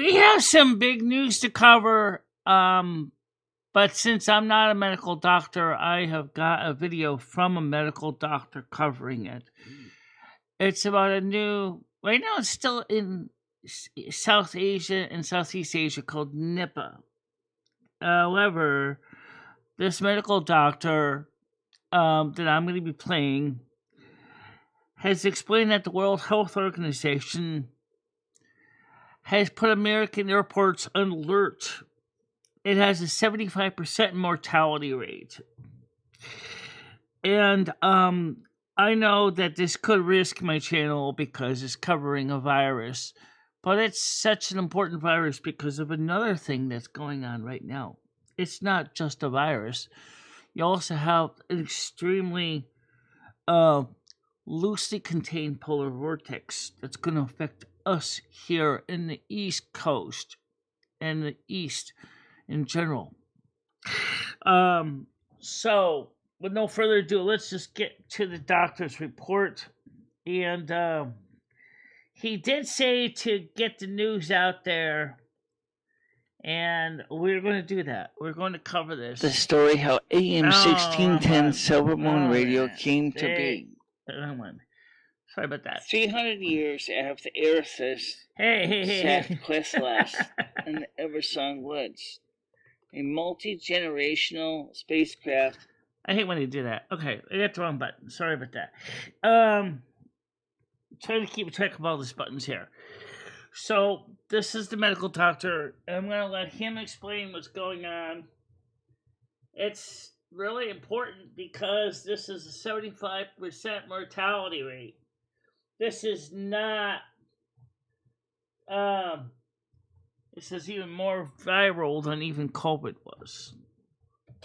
we have some big news to cover, but since I'm not a medical doctor, I have got a video from a medical doctor covering it. It's about a new, right now it's still in South Asia and Southeast Asia, called Nipah. However, this medical doctor that I'm going to be playing has explained that the World Health Organization has put American airports on alert. It has a 75% mortality rate. And I know that this could risk my channel because it's covering a virus, but it's such an important virus because of another thing that's going on right now. It's not just a virus. You also have an extremely loosely contained polar vortex that's going to affect us here in the East Coast and the East in general. So, with no further ado, let's just get to the doctor's report. And he did say to get the news out there, and we're going to do that. We're going to cover this. The story how AM 1610 Silver Moon Radio came to be. Sorry about that. 300 years after Earth's sat Questlast in the Eversong Woods, a multi-generational spacecraft. I hate when they do that. Okay, I got the wrong button. Sorry about that. Trying to keep track of all these buttons here. So, this is the medical doctor. I'm going to let him explain what's going on. It's really important because this is a 75% mortality rate. This is not, this is even more viral than even COVID was.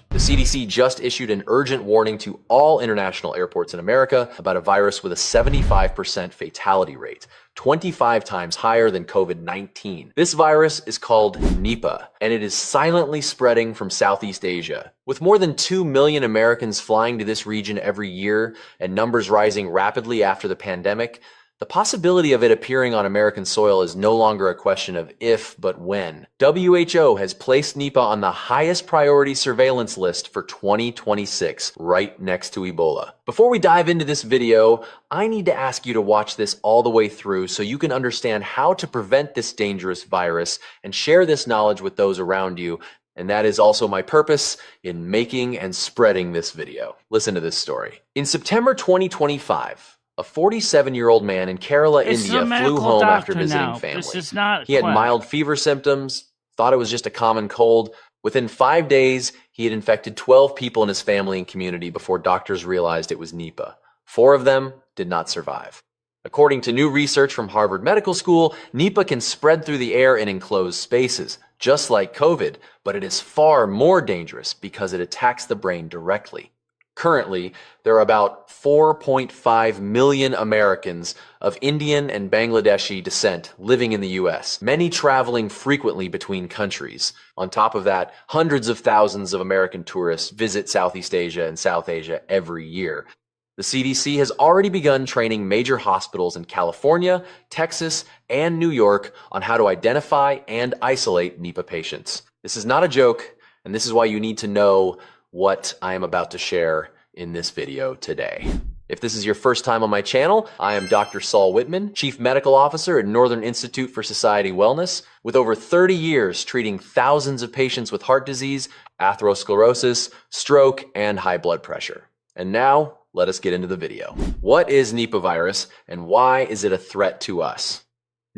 The CDC just issued an urgent warning to all international airports in America about a virus with a 75% fatality rate, 25 times higher than COVID-19. This virus is called Nipah, and it is silently spreading from Southeast Asia. With more than 2 million Americans flying to this region every year and numbers rising rapidly after the pandemic, the possibility of it appearing on American soil is no longer a question of if, but when. WHO has placed Nipah on the highest priority surveillance list for 2026, right next to Ebola. Before we dive into this video, I need to ask you to watch this all the way through so you can understand how to prevent this dangerous virus and share this knowledge with those around you. And that is also my purpose in making and spreading this video. Listen to this story. In September 2025, a 47-year-old man in Kerala, India, flew home after visiting family. He had mild fever symptoms, thought it was just a common cold. Within 5 days, he had infected 12 people in his family and community before doctors realized it was Nipah. 4 of them did not survive. According to new research from Harvard Medical School, Nipah can spread through the air in enclosed spaces, just like COVID, but it is far more dangerous because it attacks the brain directly. Currently, there are about 4.5 million Americans of Indian and Bangladeshi descent living in the U.S., many traveling frequently between countries. On top of that, hundreds of thousands of American tourists visit Southeast Asia and South Asia every year. The CDC has already begun training major hospitals in California, Texas, and New York on how to identify and isolate Nipah patients. This is not a joke, and this is why you need to know what I am about to share in this video today. If this is your first time on my channel, I am Dr. Saul Whitman, Chief Medical Officer at Northern Institute for Society Wellness, with over 30 years treating thousands of patients with heart disease, atherosclerosis, stroke, and high blood pressure. And now, let us get into the video. What is Nipah virus, and why is it a threat to us?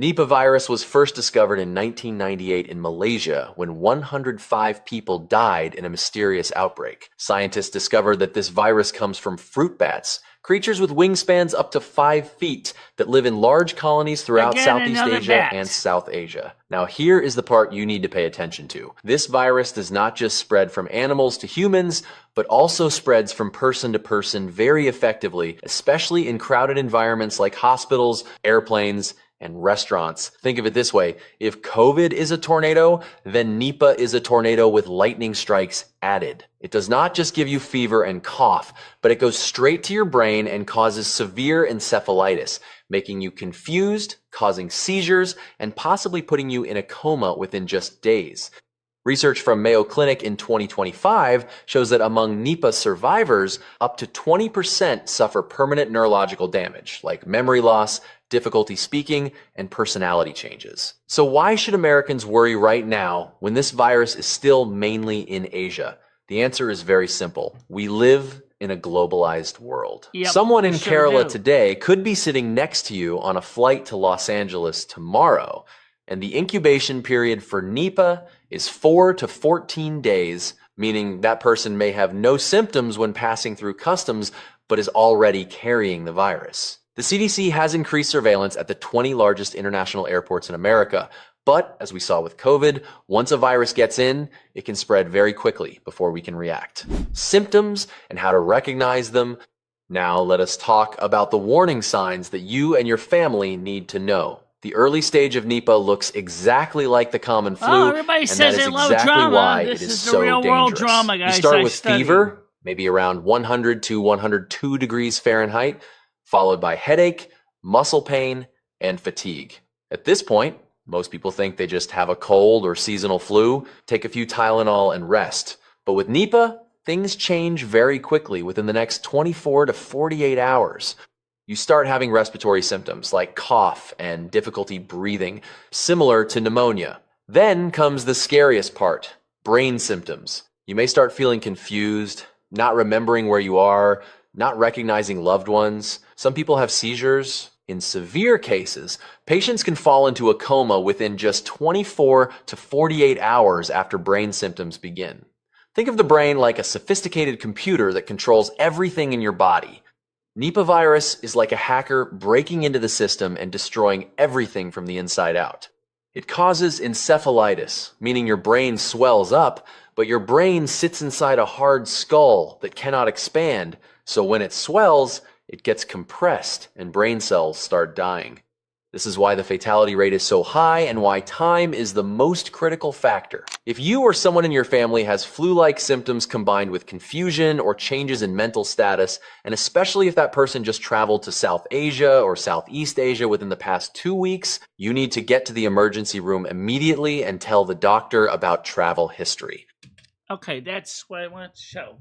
Nipah virus was first discovered in 1998 in Malaysia when 105 people died in a mysterious outbreak. Scientists discovered that this virus comes from fruit bats, creatures with wingspans up to 5 feet that live in large colonies throughout Southeast Asia and South Asia. Now here is the part you need to pay attention to. This virus does not just spread from animals to humans, but also spreads from person to person very effectively, especially in crowded environments like hospitals, airplanes, and restaurants. Think of it this way. If COVID is a tornado, then Nipah is a tornado with lightning strikes added. It does not just give you fever and cough, but it goes straight to your brain and causes severe encephalitis, making you confused, causing seizures, and possibly putting you in a coma within just days. Research from Mayo Clinic in 2025 shows that among Nipah survivors, up to 20% suffer permanent neurological damage, like memory loss, difficulty speaking, and personality changes. So why should Americans worry right now when this virus is still mainly in Asia? The answer is very simple. We live in a globalized world. Someone in Kerala today could be sitting next to you on a flight to Los Angeles tomorrow, and the incubation period for Nipah is 4 to 14 days, meaning that person may have no symptoms when passing through customs, but is already carrying the virus. The CDC has increased surveillance at the 20 largest international airports in America. But as we saw with COVID, once a virus gets in, it can spread very quickly before we can react. Symptoms and how to recognize them. Now let us talk about the warning signs that you and your family need to know. The early stage of Nipah looks exactly like the common flu, everybody says they love drama. Why this it is the so real dangerous. World drama, guys. You start with fever, maybe around 100 to 102 degrees Fahrenheit, followed by headache, muscle pain, and fatigue. At this point, most people think they just have a cold or seasonal flu, take a few Tylenol and rest. But with Nipah, things change very quickly within the next 24 to 48 hours. You start having respiratory symptoms like cough and difficulty breathing, similar to pneumonia. Then comes the scariest part, brain symptoms. You may start feeling confused, not remembering where you are, not recognizing loved ones. Some people have seizures. In severe cases, patients can fall into a coma within just 24 to 48 hours after brain symptoms begin. Think of the brain like a sophisticated computer that controls everything in your body. Nipah virus is like a hacker breaking into the system and destroying everything from the inside out. It causes encephalitis, meaning your brain swells up, but your brain sits inside a hard skull that cannot expand, so when it swells, it gets compressed and brain cells start dying. This is why the fatality rate is so high and why time is the most critical factor. If you or someone in your family has flu-like symptoms combined with confusion or changes in mental status, and especially if that person just traveled to South Asia or Southeast Asia within the past 2 weeks, you need to get to the emergency room immediately and tell the doctor about travel history. Okay, that's what I wanted to show.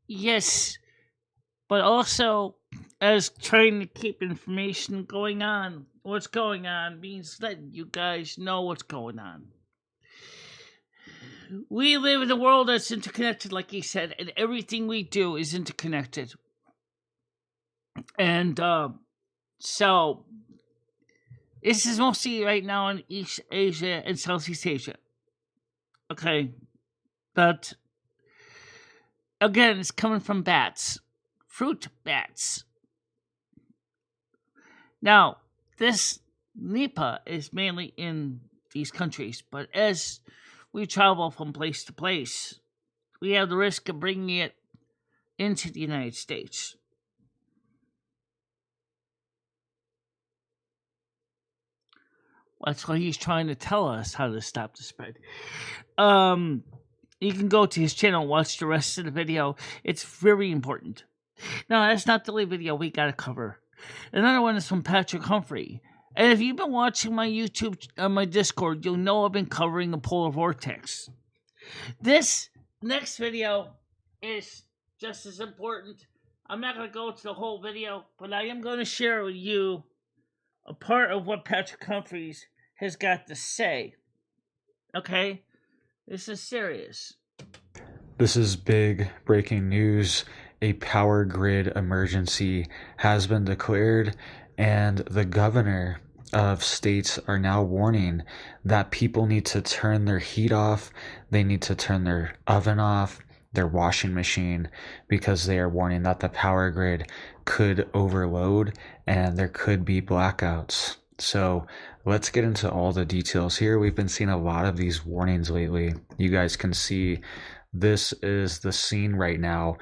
Yes, but also as trying to keep information going on. What's going on means letting you guys know what's going on. We live in a world that's interconnected, like he said, and everything we do is interconnected. And so this is mostly right now in East Asia and Southeast Asia. Okay, but again, it's coming from bats, fruit bats. Now, this Nipah is mainly in these countries, but as we travel from place to place, we have the risk of bringing it into the United States. That's why he's trying to tell us how to stop the spread. You can go to his channel and watch the rest of the video. It's very important. Now, that's not the only video we got to cover. Another one is from Patrick Humphrey. And if you've been watching my YouTube, my Discord, you'll know I've been covering the polar vortex. This next video is just as important. I'm not going to go to the whole video, but I am going to share with you a part of what Patrick Humphreys has got to say. Okay? This is serious. This is big breaking news. A power grid emergency has been declared, and the governor of states are now warning that people need to turn their heat off, they need to turn their oven off, their washing machine, because they are warning that the power grid could overload and there could be blackouts. So let's get into all the details here. We've been seeing a lot of these warnings lately. You guys can see this is the scene right now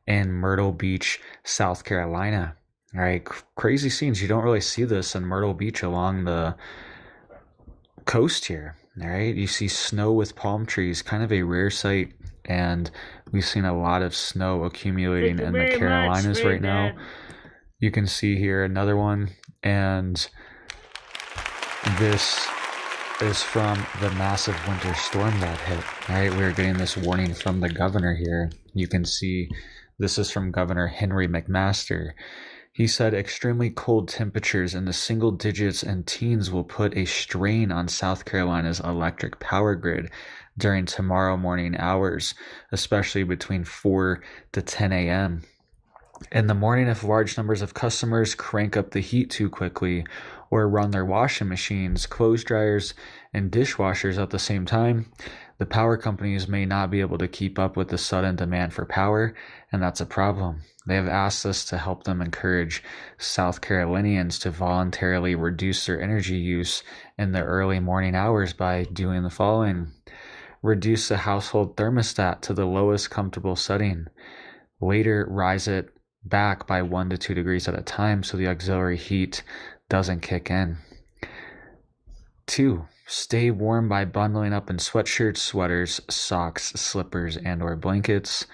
in Myrtle Beach, South Carolina. All right, crazy scenes. You don't really see this in Myrtle Beach along the coast here. All right, you see snow with palm trees, kind of a rare sight, and we've seen a lot of snow accumulating in the Carolinas right now. You can see here another one, and this is from the massive winter storm that hit. All right, we're getting this warning from the governor here. You can see this is from Governor Henry McMaster. He said extremely cold temperatures in the single digits and teens will put a strain on South Carolina's electric power grid during tomorrow morning hours, especially between 4 to 10 a.m. In the morning, if large numbers of customers crank up the heat too quickly or run their washing machines, clothes dryers, and dishwashers at the same time, the power companies may not be able to keep up with the sudden demand for power, and that's a problem. They have asked us to help them encourage South Carolinians to voluntarily reduce their energy use in the early morning hours by doing the following. Reduce the household thermostat to the lowest comfortable setting. Later, rise it back by 1 to 2 degrees at a time so the auxiliary heat doesn't kick in. 2. Stay warm by bundling up in sweatshirts, sweaters, socks, slippers, and or blankets.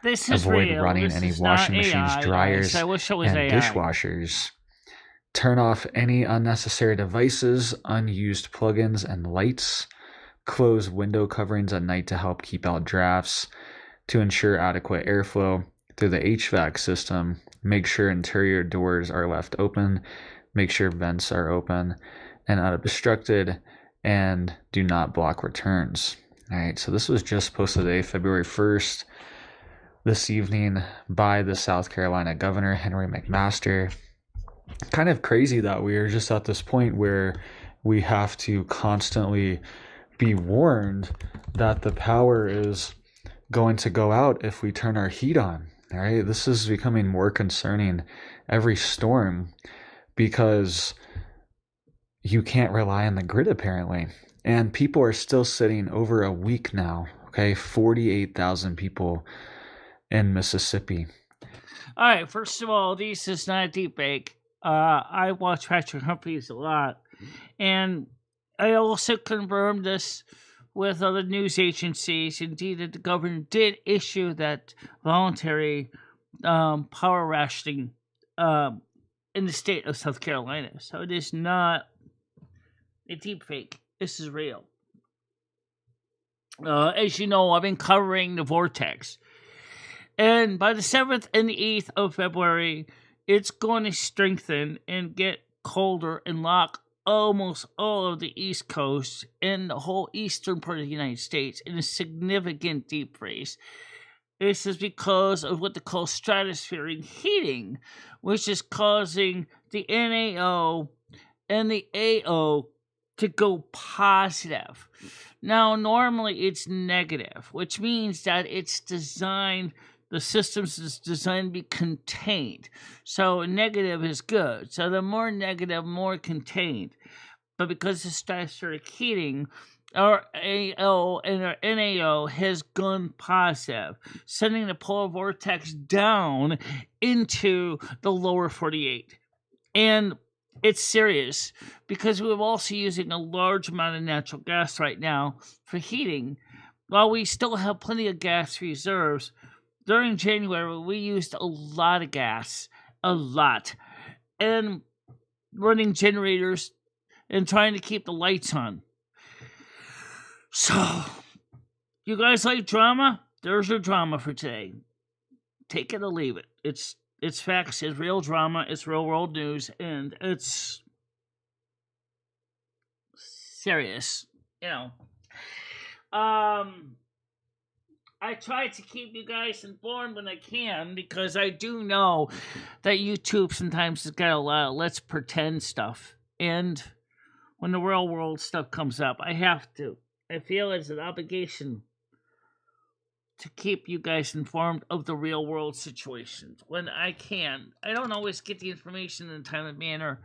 This is Avoid real. running This any is washing not machines, AI, dryers, guys. I wish it was and AI. dishwashers. Turn off any unnecessary devices, unused plugins, and lights. Close window coverings at night to help keep out drafts. To ensure adequate airflow through the HVAC system, make sure interior doors are left open, make sure vents are open and unobstructed, and do not block returns. All right, so this was just posted today, February 1st, this evening by the South Carolina Governor, Henry McMaster. Kind of crazy that we are just at this point where we have to constantly be warned that the power is going to go out if we turn our heat on. All right, this is becoming more concerning every storm because you can't rely on the grid apparently. And people are still sitting over a week now. Okay, 48,000 people in Mississippi. All right, first of all, this is not a deep fake. I watch Patrick Humphreys a lot. And I also confirmed this with other news agencies. Indeed, that the government did issue that voluntary power rationing in the state of South Carolina. So it is not a deep fake. This is real. As you know, I've been covering the Vortex. And by the 7th and the 8th of February, it's going to strengthen and get colder and lock almost all of the East Coast and the whole eastern part of the United States in a significant deep freeze. This is because of what they call stratospheric heating, which is causing the NAO and the AO to go positive. Now, normally it's negative, which means that it's designed, the system is designed to be contained. So negative is good. So the more negative, more contained. But because of stratospheric heating, our AO and our NAO has gone positive, sending the polar vortex down into the lower 48. And it's serious because we're also using a large amount of natural gas right now for heating. While we still have plenty of gas reserves, during January we used a lot of gas, a lot, and running generators and trying to keep the lights on. So, you guys like drama? There's your drama for today. Take it or leave it. It's facts, it's real drama, it's real world news, and it's serious, you know. I try to keep you guys informed when I can because I do know that YouTube sometimes has got a lot of let's pretend stuff. And when the real world stuff comes up, I have to. I feel it's an obligation to keep you guys informed of the real world situations when I can. I don't always get the information in a timely manner,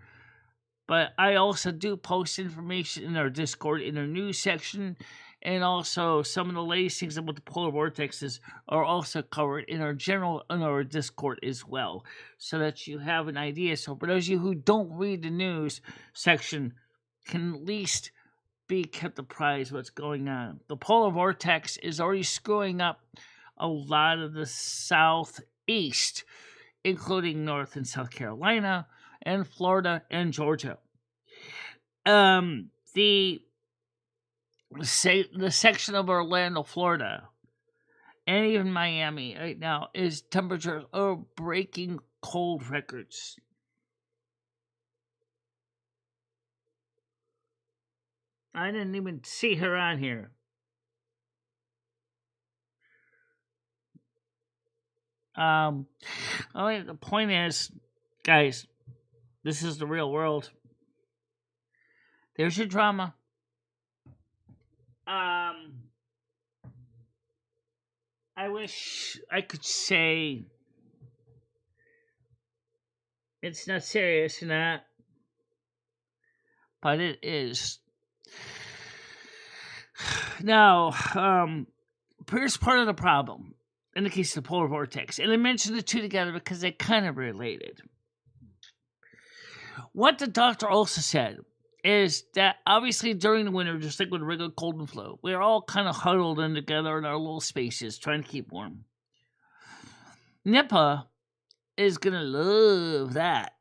but I also do post information in our Discord, in our news section, And also, some of the latest things about the polar vortexes are also covered in our Discord as well, so that you have an idea. So for those of you who don't read the news section, can at least be kept apprised what's going on. The polar vortex is already screwing up a lot of the southeast, including North and South Carolina, and Florida and Georgia. The section of Orlando, Florida, and even Miami right now is temperatures are breaking cold records. I didn't even see her on here. The point is, guys, this is the real world. There's your drama. I wish I could say it's not serious or not, but it is. Now, here's part of the problem in the case of the polar vortex, and I mentioned the two together because they're kind of related. What the doctor also said is that obviously during the winter, just like with regular cold and flu, we're all kind of huddled in together in our little spaces trying to keep warm. Nipah is going to love that.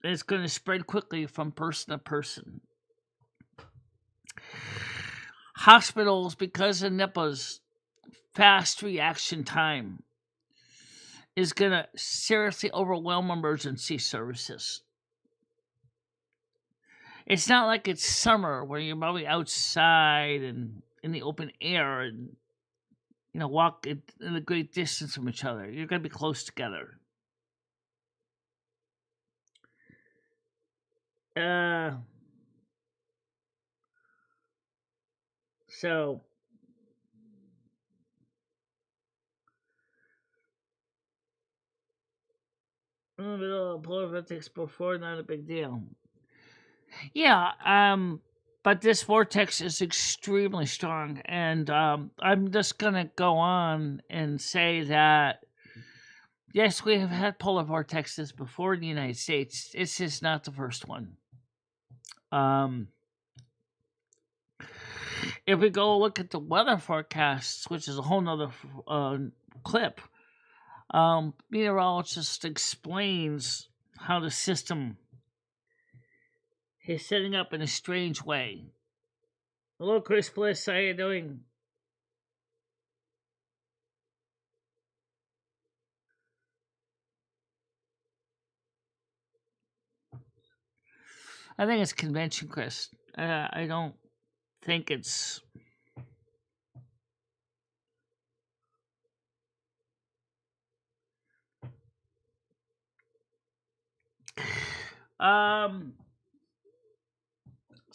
It's going to spread quickly from person to person. Hospitals, because of Nipah's fast reaction time, is going to seriously overwhelm emergency services. It's not like it's summer where you're probably outside and in the open air and, walk in a great distance from each other. You're going to be close together. So a little bit of polar vortex before, not a big deal. Yeah, but this vortex is extremely strong, and I'm just gonna go on and say that yes, we have had polar vortexes before in the United States. It's just not the first one. If we go look at the weather forecasts, which is a whole nother clip, meteorologist explains how the system is setting up in a strange way. Hello, Chris Bliss. How you doing? I think it's convention, Chris. I don't think it's...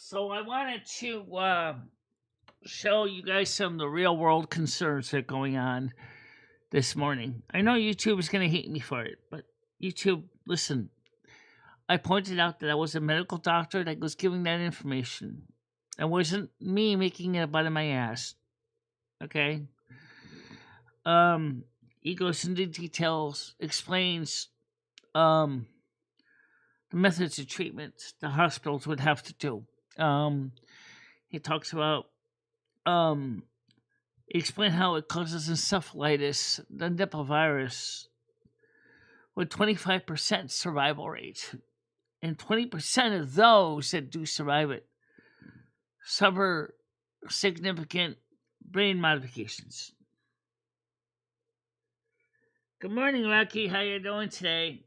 So I wanted to show you guys some of the real world concerns that are going on this morning. I know YouTube is going to hate me for it, but YouTube, listen. I pointed out that I was a medical doctor that was giving that information. It wasn't me making it out of my ass. Okay? He goes into details, explains the methods of treatment the hospitals would have to do. He talks about he explained how it causes encephalitis, the Nipah virus, with 25% survival rate. And 20% of those that do survive it suffer significant brain modifications. Good morning, Rocky. How you doing today?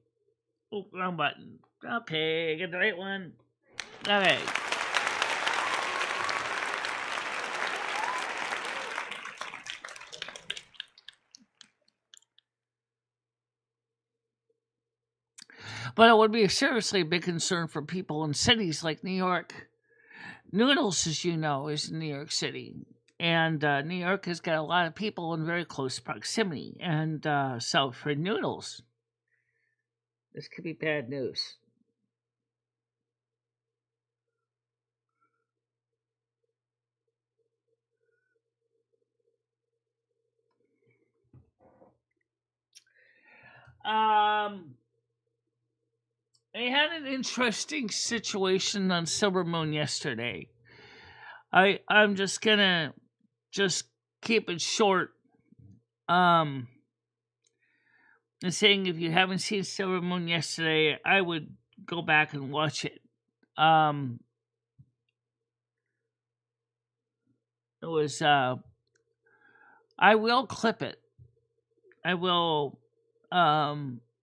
Oh, wrong button. Okay, get the right one. All right. But it would be a seriously big concern for people in cities like New York. Noodles, as you know, is in New York City. And New York has got a lot of people in very close proximity. And so for Noodles, this could be bad news. I had an interesting situation on Silver Moon yesterday. I'm just gonna keep it short. And saying if you haven't seen Silver Moon yesterday, I would go back and watch it. It was I will clip it. I will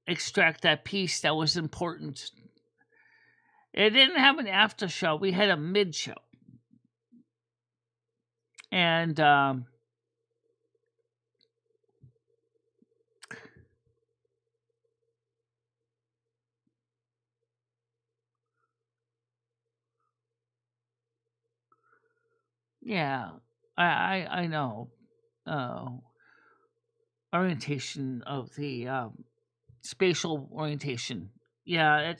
extract that piece that was important. It didn't have an after show. We had a mid show. And yeah, I know. Orientation of the spatial orientation. Yeah, I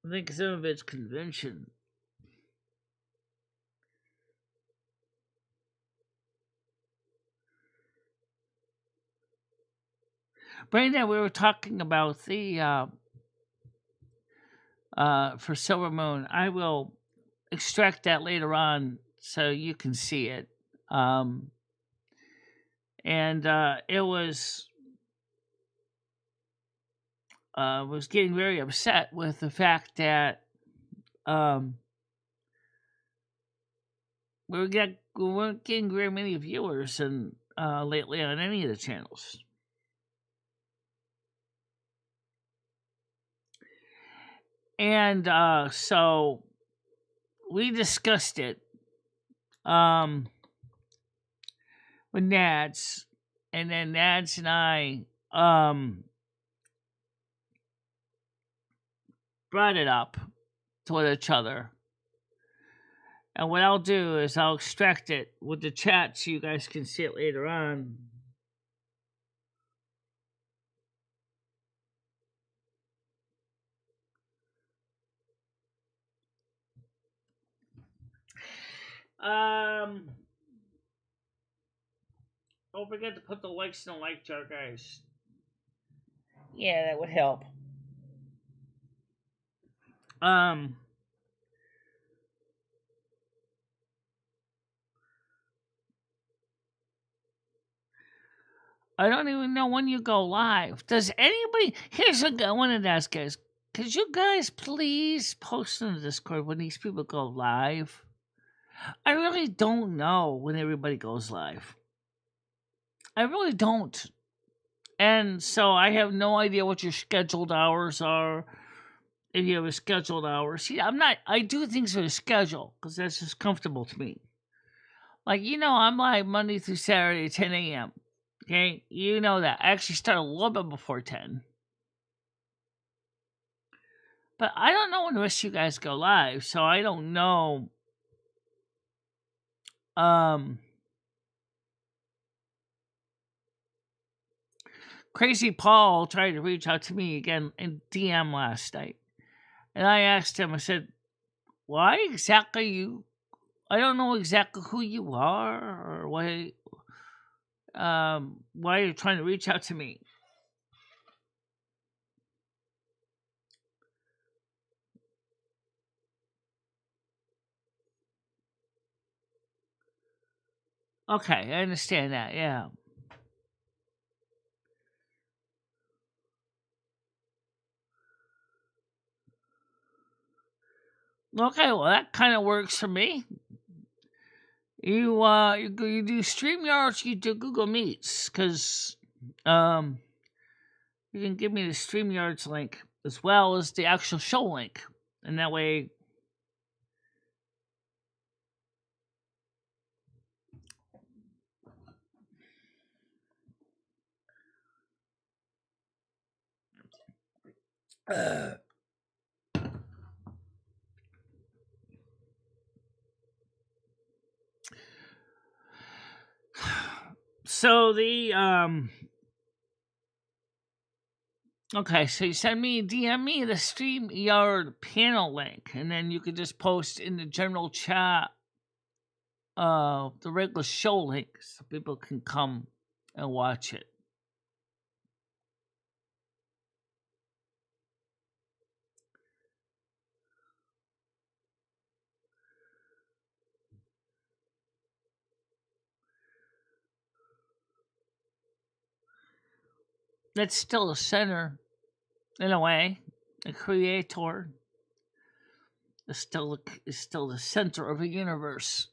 think some of it's convention. Right now, we were talking about the for Silver Moon. I will extract that later on so you can see it. And it was getting very upset with the fact that we weren't getting very many viewers and lately on any of the channels. And so we discussed it with Nads, and then Nads and I brought it up to each other. And what I'll do is I'll extract it with the chat so you guys can see it later on. Don't forget to put the likes in the like jar, guys. Yeah, that would help. I don't even know when you go live. Does anybody... Here's what I wanted to ask, guys. Could you guys please post in the Discord when these people go live? I really don't know when everybody goes live. I really don't. And so I have no idea what your scheduled hours are. If you have a scheduled hour. See, I do things with a schedule because that's just comfortable to me. Like, I'm live Monday through Saturday at 10 a.m. Okay? You know that. I actually start a little bit before 10. But I don't know when the rest of you guys go live, so I don't know. Crazy Paul tried to reach out to me again in DM last night. And I asked him, I said, why exactly you... I don't know exactly who you are or why you're trying to reach out to me. Okay, I understand that, yeah. Okay, well, that kind of works for me. You do StreamYards, you do Google Meets, because you can give me the StreamYards link as well as the actual show link, and that way. So the okay, so you DM me the StreamYard panel link, and then you could just post in the general chat the regular show link so people can come and watch it. That's still the center, in a way. The creator is still the center of the universe.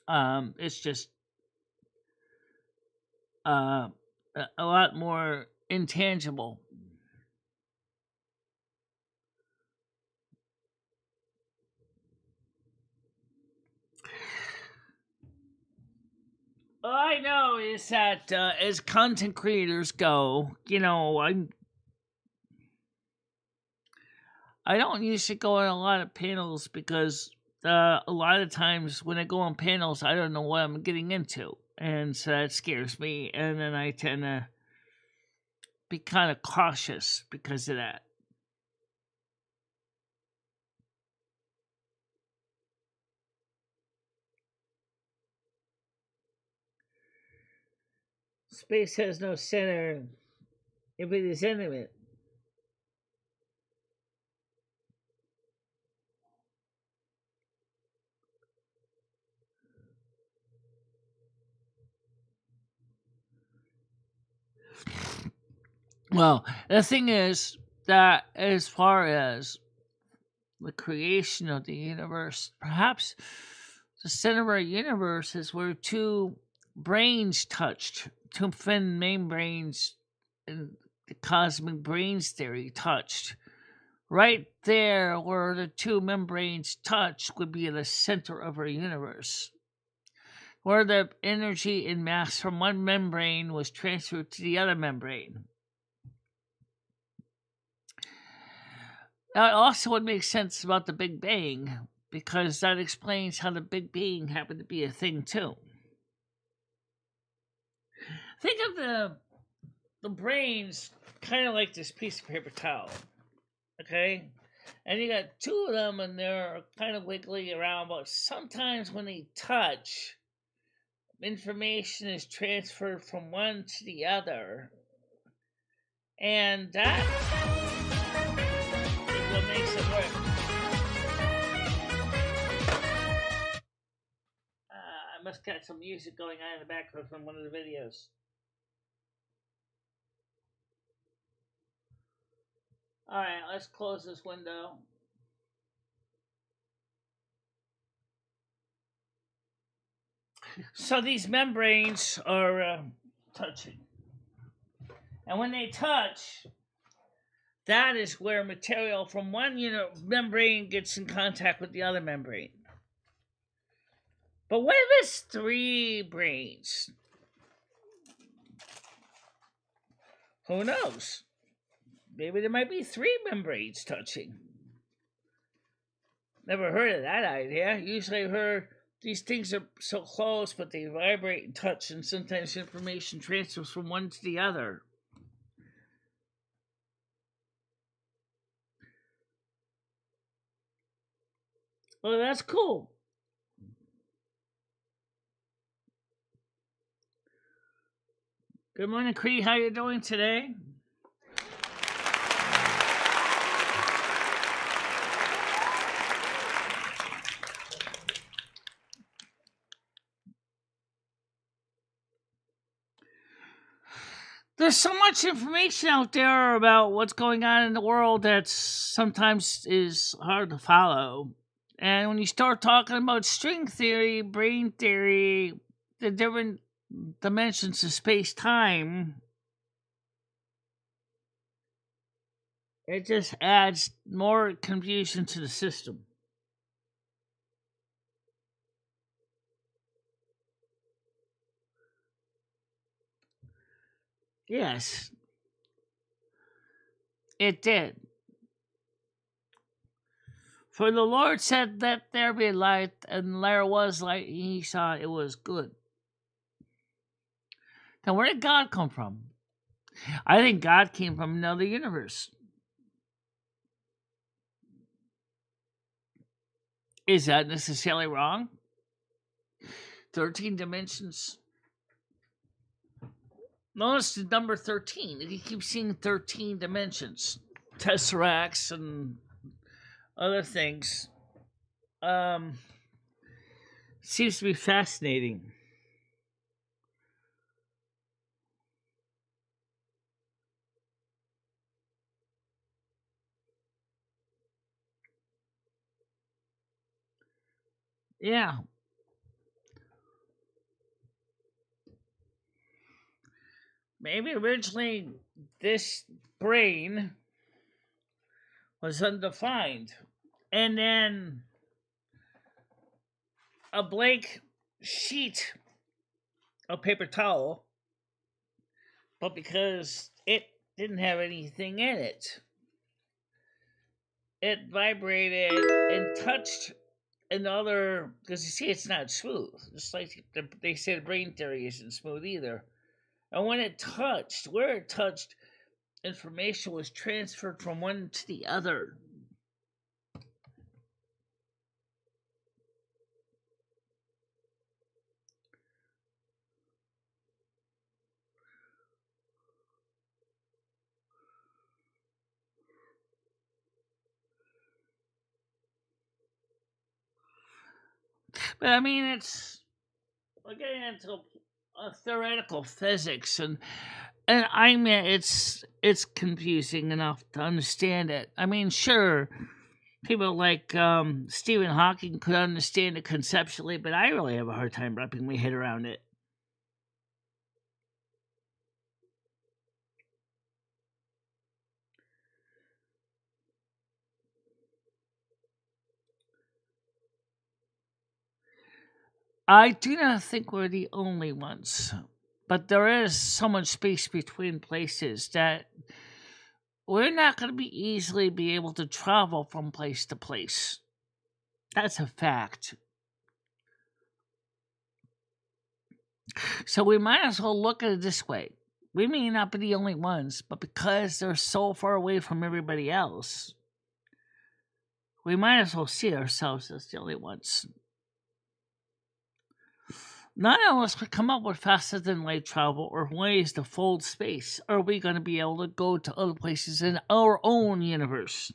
It's just a lot more intangible. All I know is that as content creators go, I don't usually go on a lot of panels because a lot of times when I go on panels, I don't know what I'm getting into, and so that scares me. And then I tend to be kind of cautious because of that. Space has no center if it is intimate. Well, the thing is that as far as the creation of the universe, perhaps the center of our universe is where two brains touched, two thin main brains in the cosmic brains theory touched. Right there where the two membranes touch would be the center of our universe, where the energy and mass from one membrane was transferred to the other membrane. That also would make sense about the Big Bang, because that explains how the Big Bang happened to be a thing too. Think of the brains kind of like this piece of paper towel, okay? And you got two of them, and they're kind of wiggling around, but sometimes when they touch, information is transferred from one to the other. And that is what makes it work. I must got some music going on in the background from one of the videos. Alright, let's close this window. So these membranes are touching. And when they touch, that is where material from one membrane gets in contact with the other membrane. But what if it's three brains? Who knows? Maybe there might be three membranes touching. Never heard of that idea. Usually I've heard these things are so close, but they vibrate and touch, and sometimes information transfers from one to the other. Well, that's cool. Good morning, Cree. How you doing today? There's so much information out there about what's going on in the world that sometimes is hard to follow. And when you start talking about string theory, brain theory, the different dimensions of space-time, it just adds more confusion to the system. Yes, it did. For the Lord said, "Let there be light," and there was light, and he saw it was good. Now, where did God come from? I think God came from another universe. Is that necessarily wrong? 13 dimensions. Notice the number 13. You keep seeing 13 dimensions. Tesseracts and other things. Seems to be fascinating. Yeah. Maybe originally this brain was undefined. And then a blank sheet of paper towel, but because it didn't have anything in it, it vibrated and touched another, because you see it's not smooth, just like they say the brain theory isn't smooth either. And when it touched, where it touched, information was transferred from one to the other. But I mean, we're getting into theoretical physics, and I mean, it's confusing enough to understand it. I mean, sure, people like Stephen Hawking could understand it conceptually, but I really have a hard time wrapping my head around it. I do not think we're the only ones, but there is so much space between places that we're not going to be easily be able to travel from place to place. That's a fact. So we might as well look at it this way. We may not be the only ones, but because they're so far away from everybody else, we might as well see ourselves as the only ones. Not unless we come up with faster than light travel or ways to fold space, are we going to be able to go to other places in our own universe.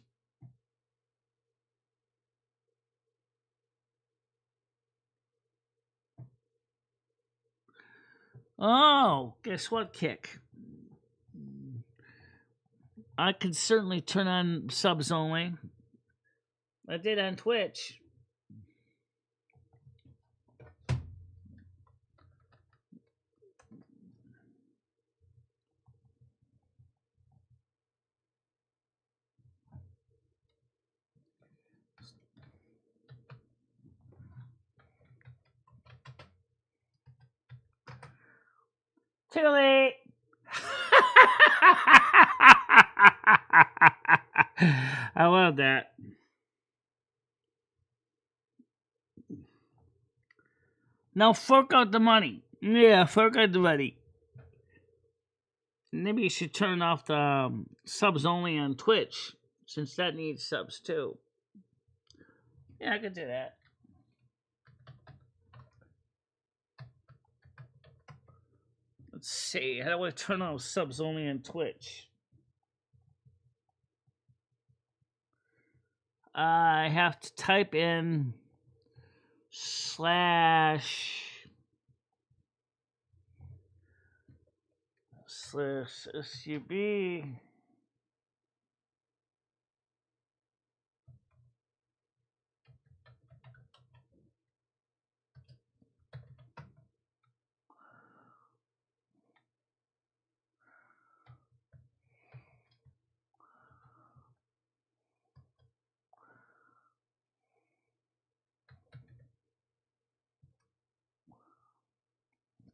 Oh, guess what, Kick? I can certainly turn on subs only. I did on Twitch. Too late. I love that. Now fork out the money. Yeah, fork out the money. Maybe you should turn off the subs only on Twitch, since that needs subs too. Yeah, I could do that. Let's see. How do I turn off subs only on Twitch? I have to type in //SUB.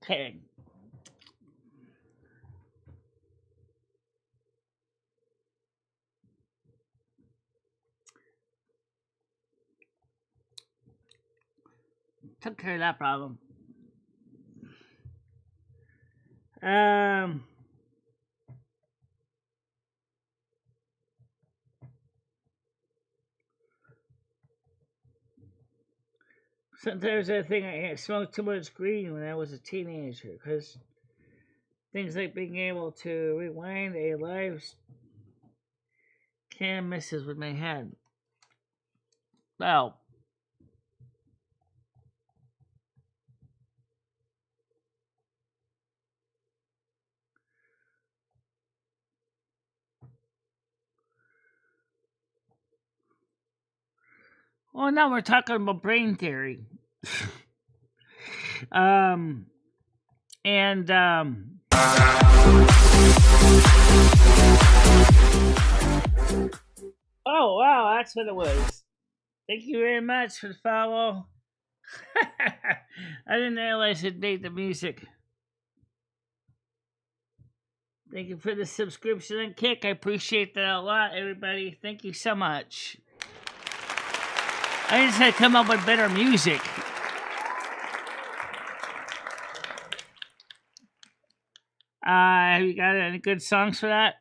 Okay. Took care of that problem. Sometimes I think I smoked too much green when I was a teenager, because things like being able to rewind a live cam messes with my head. Well, now we're talking about brain theory. And oh wow, that's what it was. Thank you very much for the follow. I didn't realize it'd made the music. Thank you for the subscription and kick. I appreciate that a lot, everybody. Thank you so much. I just had to come up with better music. Have you got any good songs for that?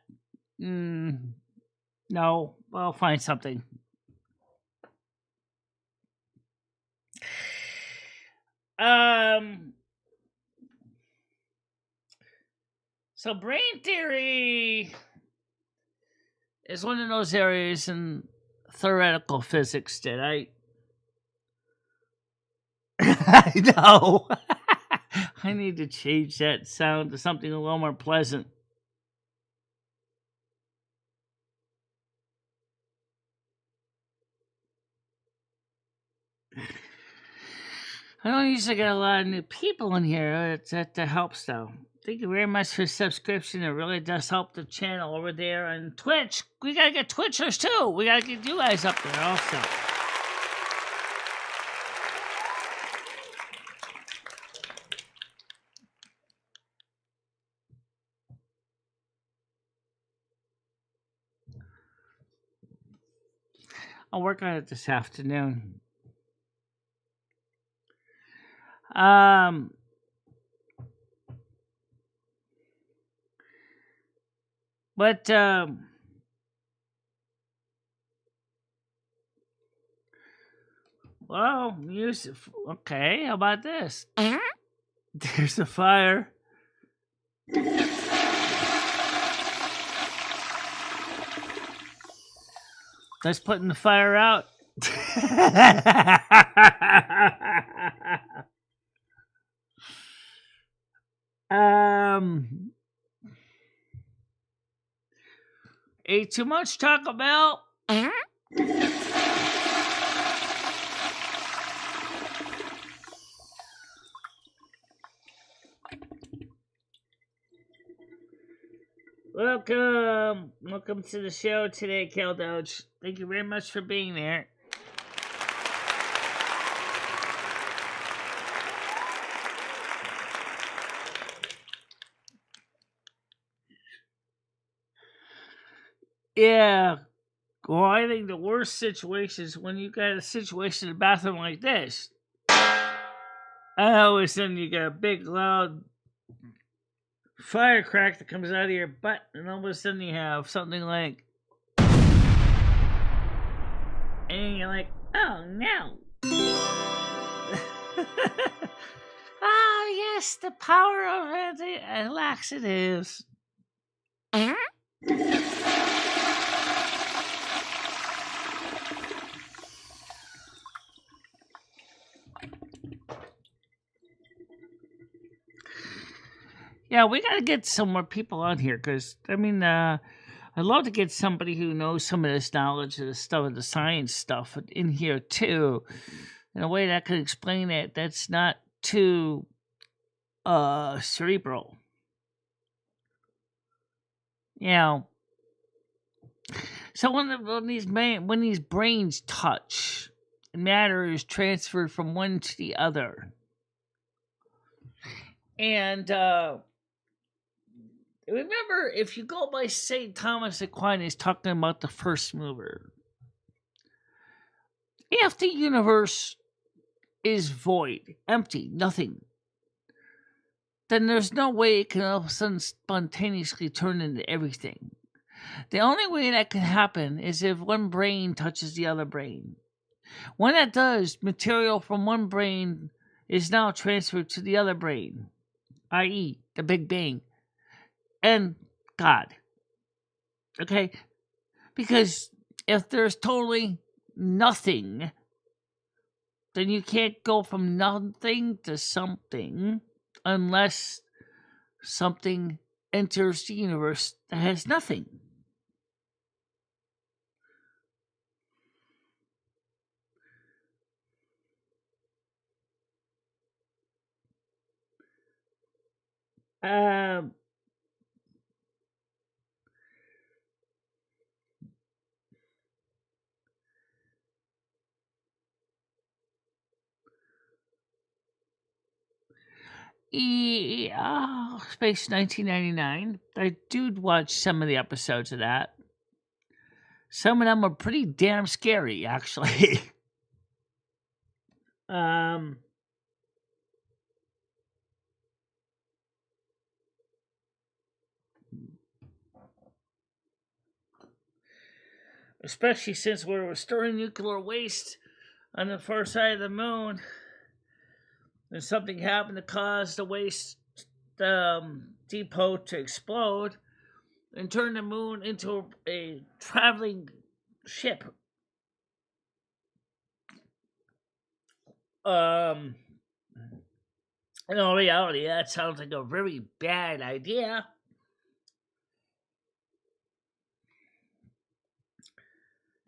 No. Well, I'll find something. So brain theory is one of those areas in theoretical physics that I know. I need to change that sound to something a little more pleasant. I don't usually get a lot of new people in here. That helps, though. Thank you very much for the subscription. It really does help the channel over there on Twitch. We gotta get Twitchers, too. We gotta get you guys up there, also. I'll work on it this afternoon. Well, music. Okay, how about this? There's a fire. That's putting the fire out. 'Ate too much Taco Bell. Welcome to the show today, Kel Doge. Thank you very much for being there. Yeah. Well, I think the worst situation is when you got a situation in the bathroom like this. And all of a sudden you get a big, loud fire crack that comes out of your butt, and all of a sudden you have something like. And you're like, oh no. Oh, yes, the power of the laxatives. Yeah, we got to get some more people on here because, I mean, I'd love to get somebody who knows some of this knowledge of the stuff, of the science stuff in here too, in a way that could explain it. That's not too cerebral. You know, so when these brains touch, matter is transferred from one to the other, and remember, if you go by St. Thomas Aquinas talking about the first mover, if the universe is void, empty, nothing, then there's no way it can all of a sudden spontaneously turn into everything. The only way that can happen is if one brain touches the other brain. When that does, material from one brain is now transferred to the other brain, i.e., the Big Bang. And God. Okay? Because if there's totally nothing, then you can't go from nothing to something unless something enters the universe that has nothing. Um, yeah, Space 1999. I do watch some of the episodes of that. Some of them are pretty damn scary, actually. um, especially since we're storing nuclear waste on the far side of the moon, and something happened to cause the waste depot to explode and turn the moon into a traveling ship. In all reality, that sounds like a very bad idea.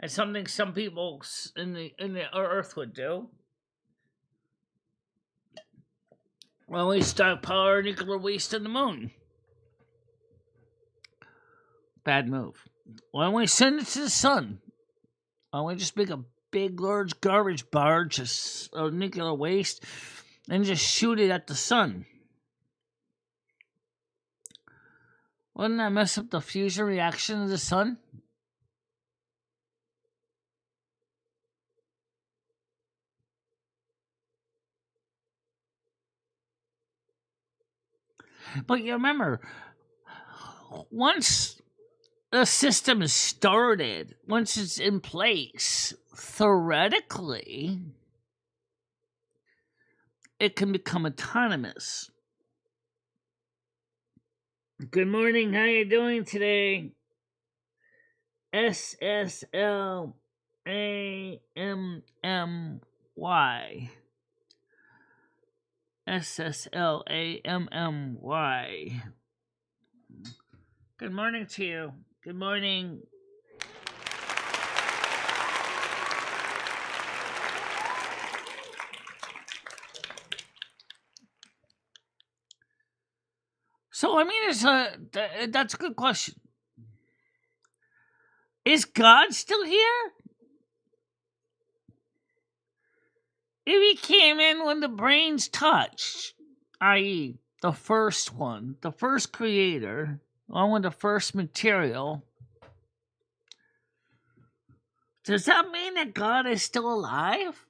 And something some people in the Earth would do. Well, we stockpile our nuclear waste on the moon. Bad move. Why don't we send it to the sun? Why don't we just make a big, large garbage barge of nuclear waste and just shoot it at the sun? Wouldn't that mess up the fusion reaction of the sun? But you remember, once the system is started, once it's in place, theoretically, it can become autonomous. Good morning, how you doing today? SSLAMMY. SSLAMMY. Good morning to you. Good morning. So, I mean, that's a good question. Is God still here? If he came in when the brains touched, i.e., the first one, the first creator, along with the first material, does that mean that God is still alive?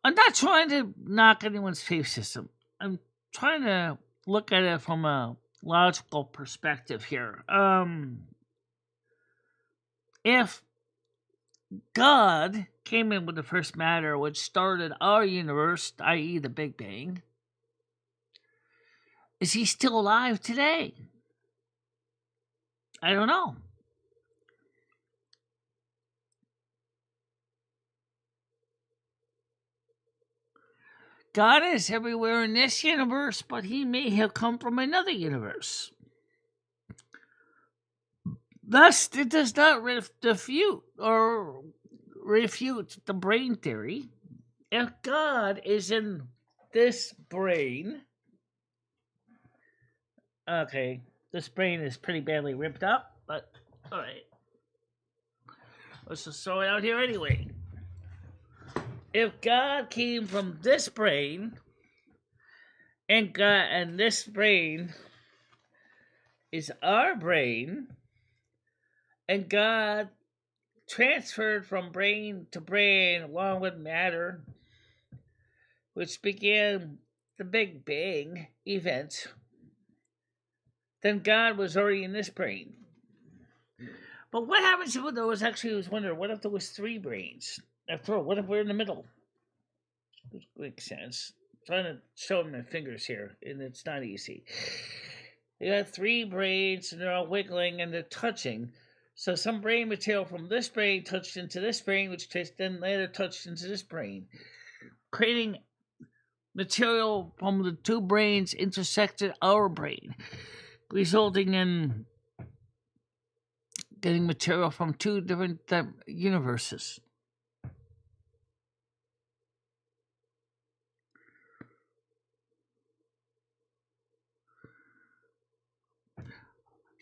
I'm not trying to knock anyone's faith system. I'm trying to look at it from a logical perspective here. If God came in with the first matter which started our universe, i.e., the Big Bang, is he still alive today? I don't know. God is everywhere in this universe, but he may have come from another universe. Thus, it does not refute the brain theory. If God is in this brain, okay, this brain is pretty badly ripped up, but all right. Let's just throw it out here anyway. If God came from this brain, and this brain is our brain, and God transferred from brain to brain along with matter, which began the Big Bang event, then God was already in this brain. But what happens if there was actually, I was wondering, what if there was three brains? After all, what if we're in the middle? Which makes sense. I'm trying to show my fingers here, and it's not easy. You got three brains, and they're all wiggling, and they're touching. So some brain material from this brain touched into this brain, which then later touched into this brain, creating material from the two brains intersected our brain, resulting in getting material from two different universes.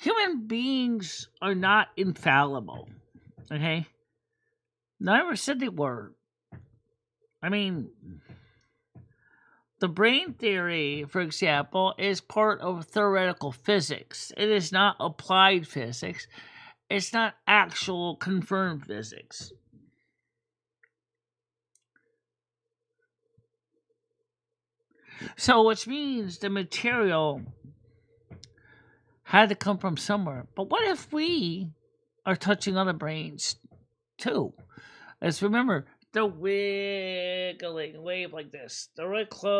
human beings are not infallible. Okay? Never said they were. I mean, the brain theory, for example, is part of theoretical physics. It is not applied physics. It's not actual confirmed physics. So, which means the material had to come from somewhere. But what if we are touching other brains too? Let's remember, they're wiggling, wave like this. They're really close,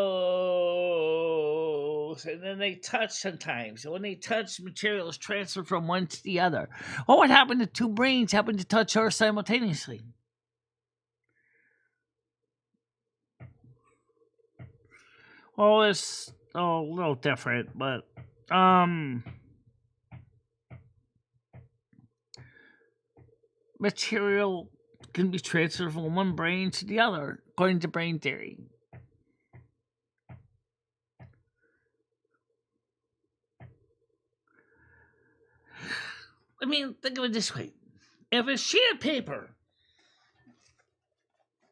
and then they touch sometimes. And when they touch, materials transfer from one to the other. What would happen if two brains happen to touch Earth simultaneously? Well, it's a little different, but material can be transferred from one brain to the other, according to brain theory. I mean, think of it this way. If a sheet of paper,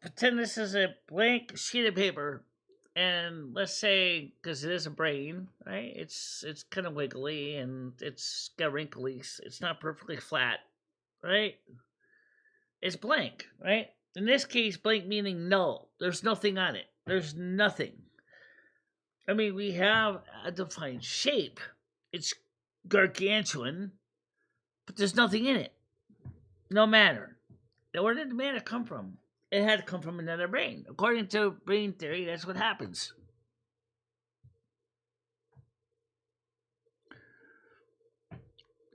pretend this is a blank sheet of paper, and let's say, because it is a brain, right? It's kind of wiggly, and it's got wrinkles. It's not perfectly flat, right? It's blank, right? In this case, blank meaning null. There's nothing on it. There's nothing. I mean, we have a defined shape. It's gargantuan, but there's nothing in it. No matter. Now, where did the matter come from? It had to come from another brain. According to brain theory, that's what happens.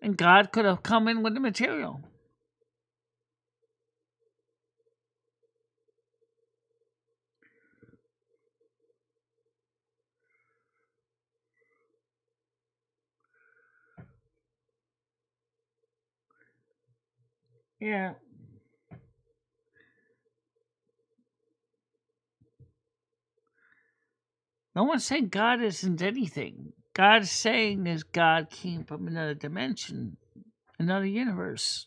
And God could have come in with the material. Yeah. No one's saying God isn't anything. God's saying is God came from another dimension, another universe.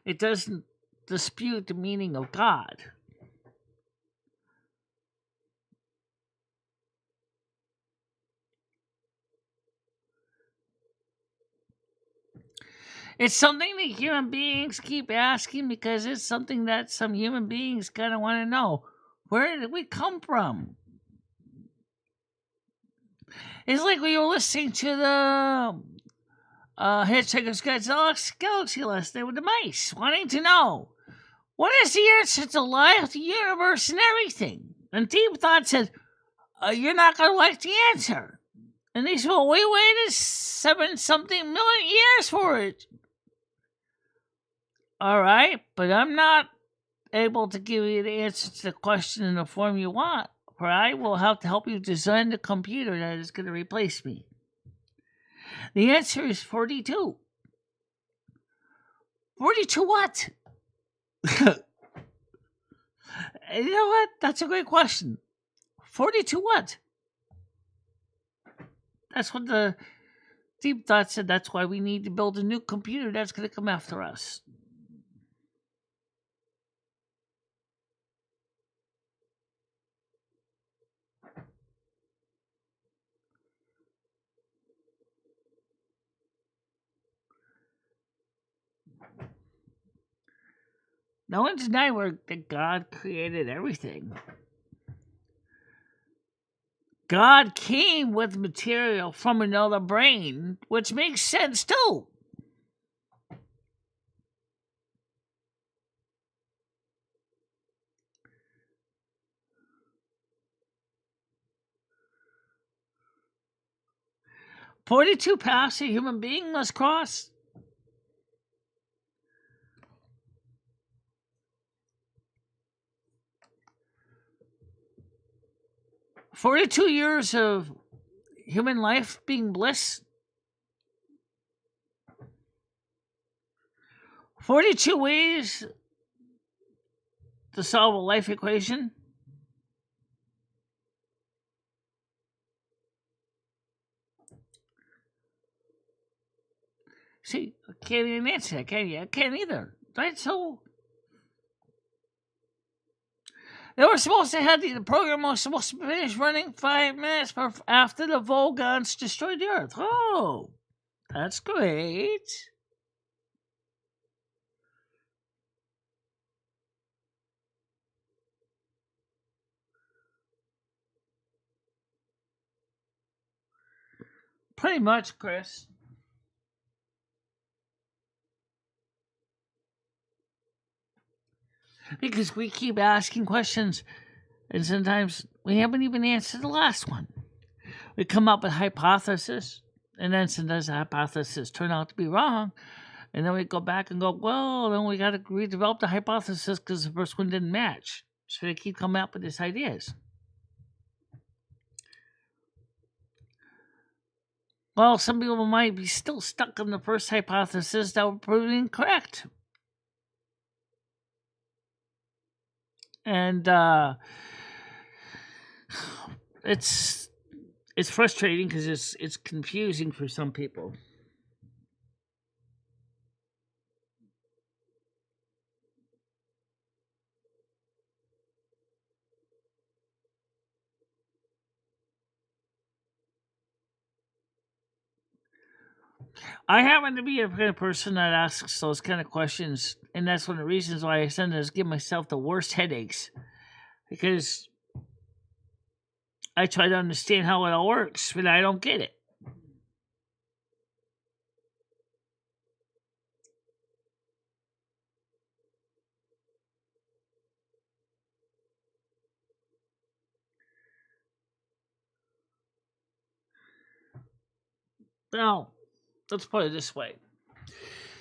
It doesn't dispute the meaning of God. It's something that human beings keep asking because it's something that some human beings kind of want to know. Where did we come from? It's like we were listening to the Hitchhiker's Guide to the Galaxy last night with the mice, wanting to know, what is the answer to life, the universe, and everything? And Deep Thought said, you're not going to like the answer. And they said, well, we waited 7-something million years for it. All right, but I'm not able to give you the answer to the question in the form you want, for I will have to help you design the computer that is going to replace me. The answer is 42. 42 what? You know what? That's a great question. 42 what? That's what the Deep Thought said. That's why we need to build a new computer that's going to come after us. No one's denying that God created everything. God came with material from another brain, which makes sense too. "42 paths a human being must cross." "42 years of human life being bliss." 42 ways to solve a life equation. See, I can't even answer that, can you? I can't either. Right? So they were supposed to have the program was supposed to finish running 5 minutes after the Volgans destroyed the Earth. Oh, that's great. Pretty much, Chris. Because we keep asking questions, and sometimes we haven't even answered the last one. We come up with hypothesis, and then sometimes the hypothesis turn out to be wrong, and then we go back and go, well, then we got to redevelop the hypothesis because the first one didn't match. So they keep coming up with these ideas. Well, some people might be still stuck on the first hypothesis that were proven incorrect. And it's frustrating because it's confusing for some people. I happen to be a kind of person that asks those kind of questions, and that's one of the reasons why I sometimes give myself the worst headaches, because I try to understand how it all works, but I don't get it. Well, let's put it this way.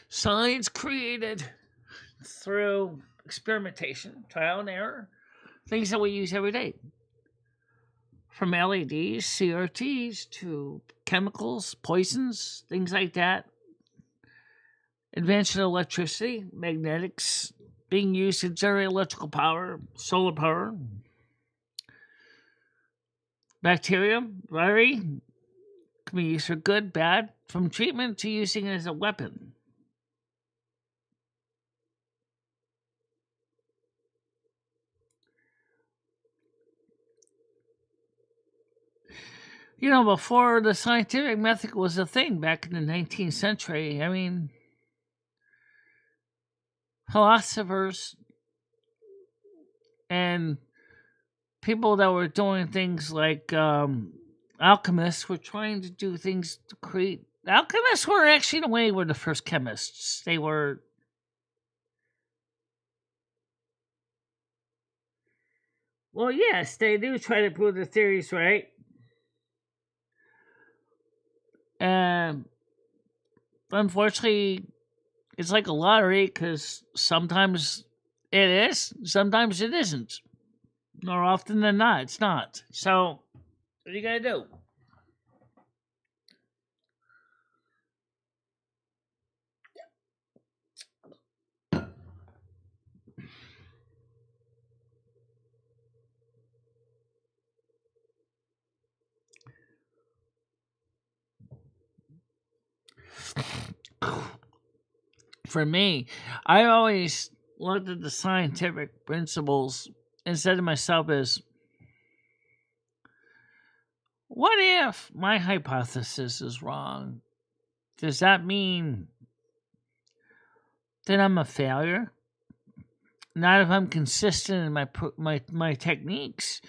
Science created through experimentation, trial and error, things that we use every day. From LEDs, CRTs, to chemicals, poisons, things like that. Invention of electricity, magnetics, being used to generate electrical power, solar power. Bacteria, virus, can be used for good, bad, from treatment to using it as a weapon. You know, before the scientific method was a thing back in the 19th century, I mean, philosophers and people that were doing things like alchemists were trying to do things to create. Alchemists were actually, in a way, were the first chemists. They were. Well, yes, they do try to prove the theories right. And unfortunately, it's like a lottery because sometimes it is, sometimes it isn't. More often than not, it's not. So, what are you going to do? For me, I always looked at the scientific principles and said to myself is, what if my hypothesis is wrong? Does that mean that I'm a failure? Not if I'm consistent in my techniques,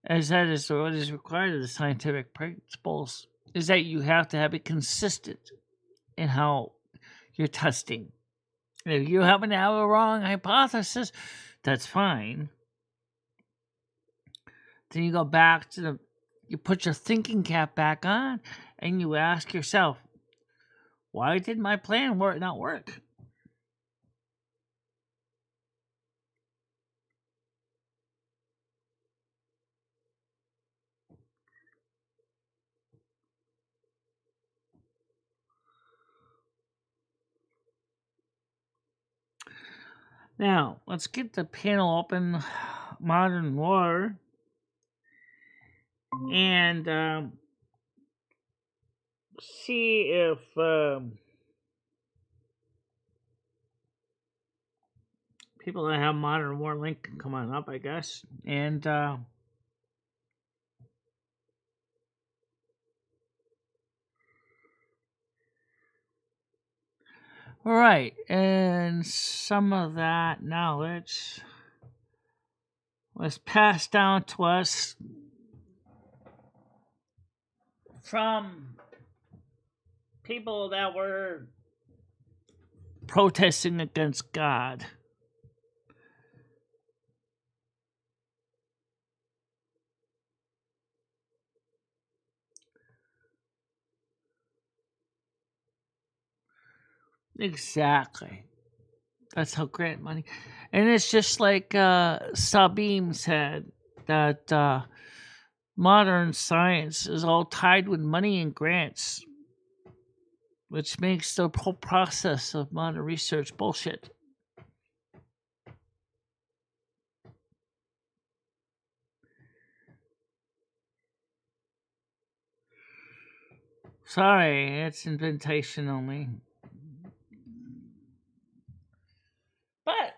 as that is what is required of the scientific principles, is that you have to have it consistent in how you're testing. If you happen to have a wrong hypothesis, that's fine. Then you go back to you put your thinking cap back on, and you ask yourself, why did my plan not work? Now, let's get the panel open, modern war, and see if people that have modern war link can come on up, I guess. And all right, and some of that knowledge was passed down to us from people that were protesting against God. Exactly. That's how grant money. And it's just like Sabine said, that modern science is all tied with money and grants, which makes the whole process of modern research bullshit. Sorry, it's invitation only. But,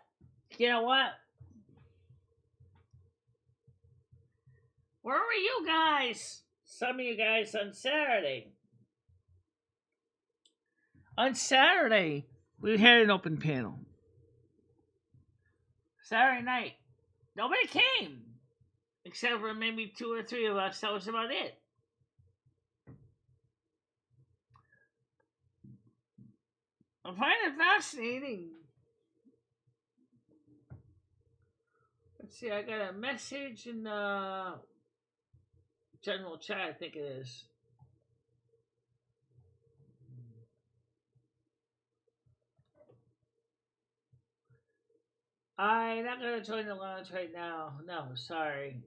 you know what? Where were you guys? Some of you guys on Saturday. On Saturday, we had an open panel. Saturday night. Nobody came. Except for maybe 2 or 3 of us. That was about it. I find it fascinating. Let's see, I got a message in the general chat, I think it is. I'm not going to join the lounge right now. No, sorry.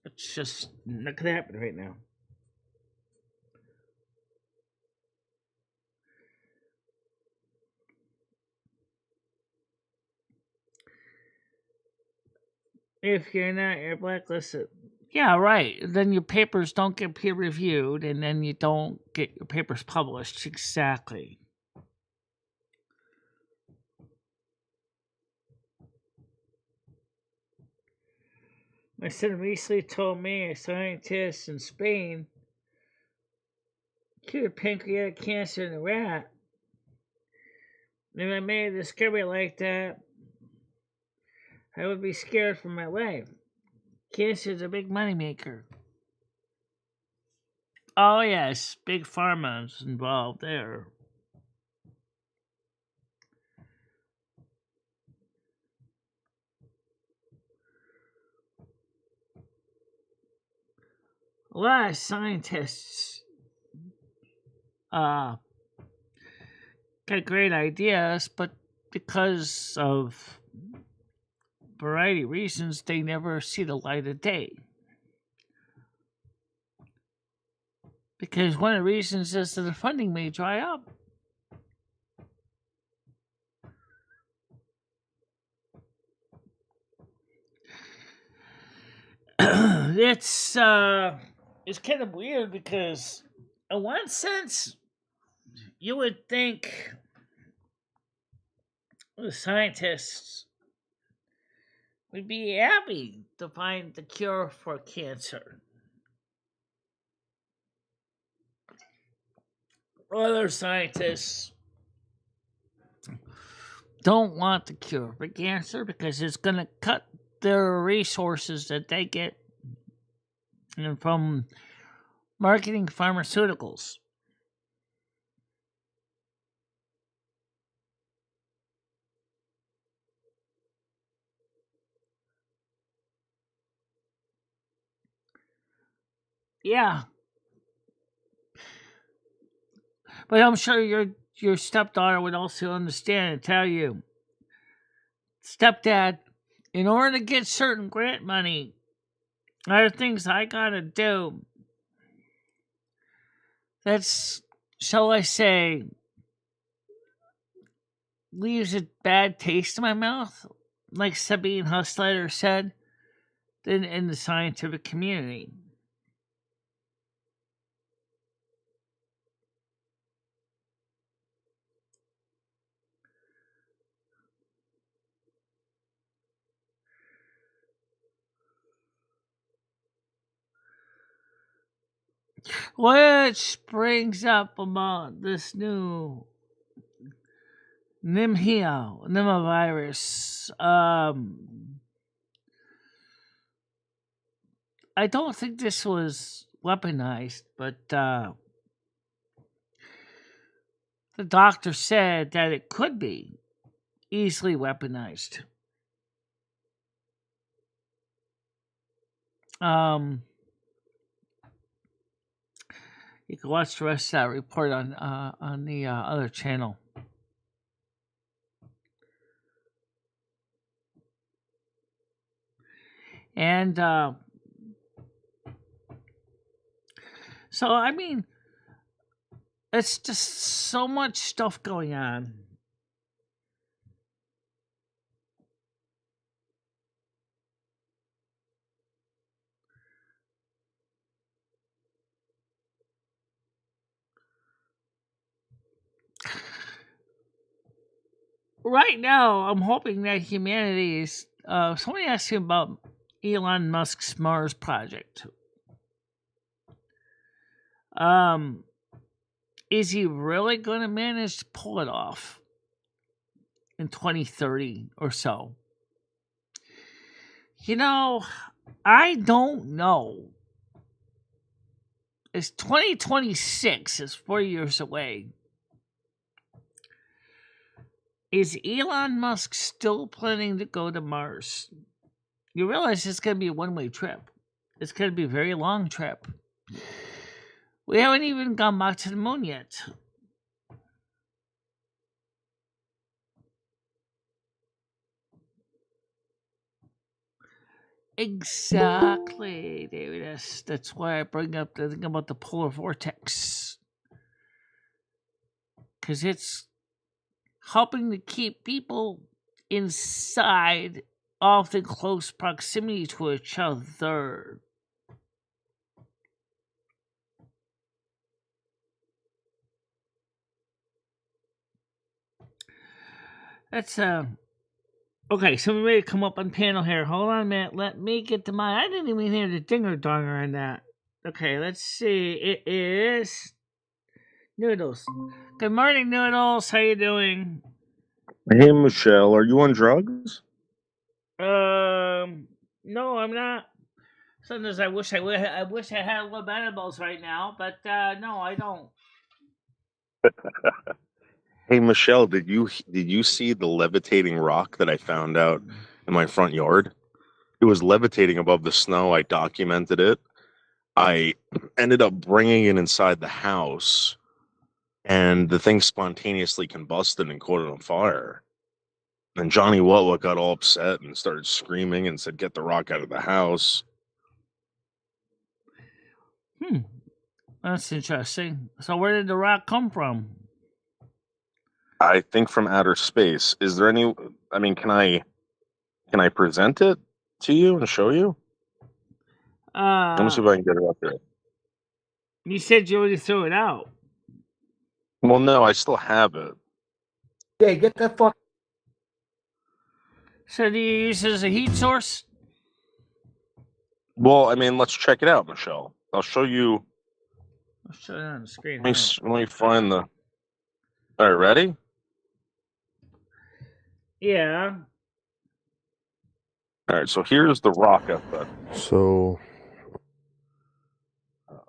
It's just not going to happen right now. If you're not, you're blacklisted. Yeah, right. Then your papers don't get peer reviewed, and then you don't get your papers published. Exactly. My son recently told me a scientist in Spain cured pancreatic cancer in a rat. If I made a discovery like that, I would be scared for my life. Cancer is a big moneymaker. Oh, yes, big pharma's involved there. A lot of scientists got great ideas, but because of a variety of reasons, they never see the light of day. Because one of the reasons is that the funding may dry up. It's kind of weird because, in one sense, you would think the scientists would be happy to find the cure for cancer. Other scientists don't want the cure for cancer because it's going to cut their resources that they get from marketing pharmaceuticals. Yeah. But I'm sure your stepdaughter would also understand and tell you, stepdad, in order to get certain grant money, there are things I gotta do. That's, shall I say, leaves a bad taste in my mouth, like Sabine Hustleiter said, in the scientific community. . Which brings up about this new Nipah virus. I don't think this was weaponized, but the doctor said that it could be easily weaponized. You can watch the rest of that report on the other channel. And so, I mean, it's just so much stuff going on. Right now, I'm hoping that humanity is. Somebody asked me about Elon Musk's Mars project. Is he really going to manage to pull it off in 2030 or so? You know, I don't know. It's 2026. It's 4 years away. Is Elon Musk still planning to go to Mars? You realize it's going to be a one-way trip. It's going to be a very long trip. We haven't even gone back to the moon yet. Exactly, David. That's why I bring up the thing about the polar vortex. Because it's helping to keep people inside, often in close proximity to each other. That's okay. Somebody ready to come up on panel here. Hold on a minute. Let me get to mine. I didn't even hear the dinger donger on that. Okay, let's see. It is Noodles. Good morning, Noodles. How you doing? Hey, Michelle, are you on drugs? No, I'm not. Sometimes I wish I had a little edibles right now, but no, I don't. Hey, Michelle, did you see the levitating rock that I found out in my front yard? It was levitating above the snow. I documented it. I ended up bringing it inside the house, and the thing spontaneously combusted and caught on fire. And Johnny Whatwhat got all upset and started screaming and said, "Get the rock out of the house." That's interesting. So where did the rock come from? I think from outer space. Is there any? I mean, can I present it to you and show you? Let me see if I can get it up there. You said you already threw it out. Well, no, I still have it. Hey, get that fuck. So do you use it as a heat source? Well, I mean, let's check it out, Michelle. I'll show you. I'll show it on the screen. Let me find the. All right, ready? Yeah. All right, so here's the rock effect. So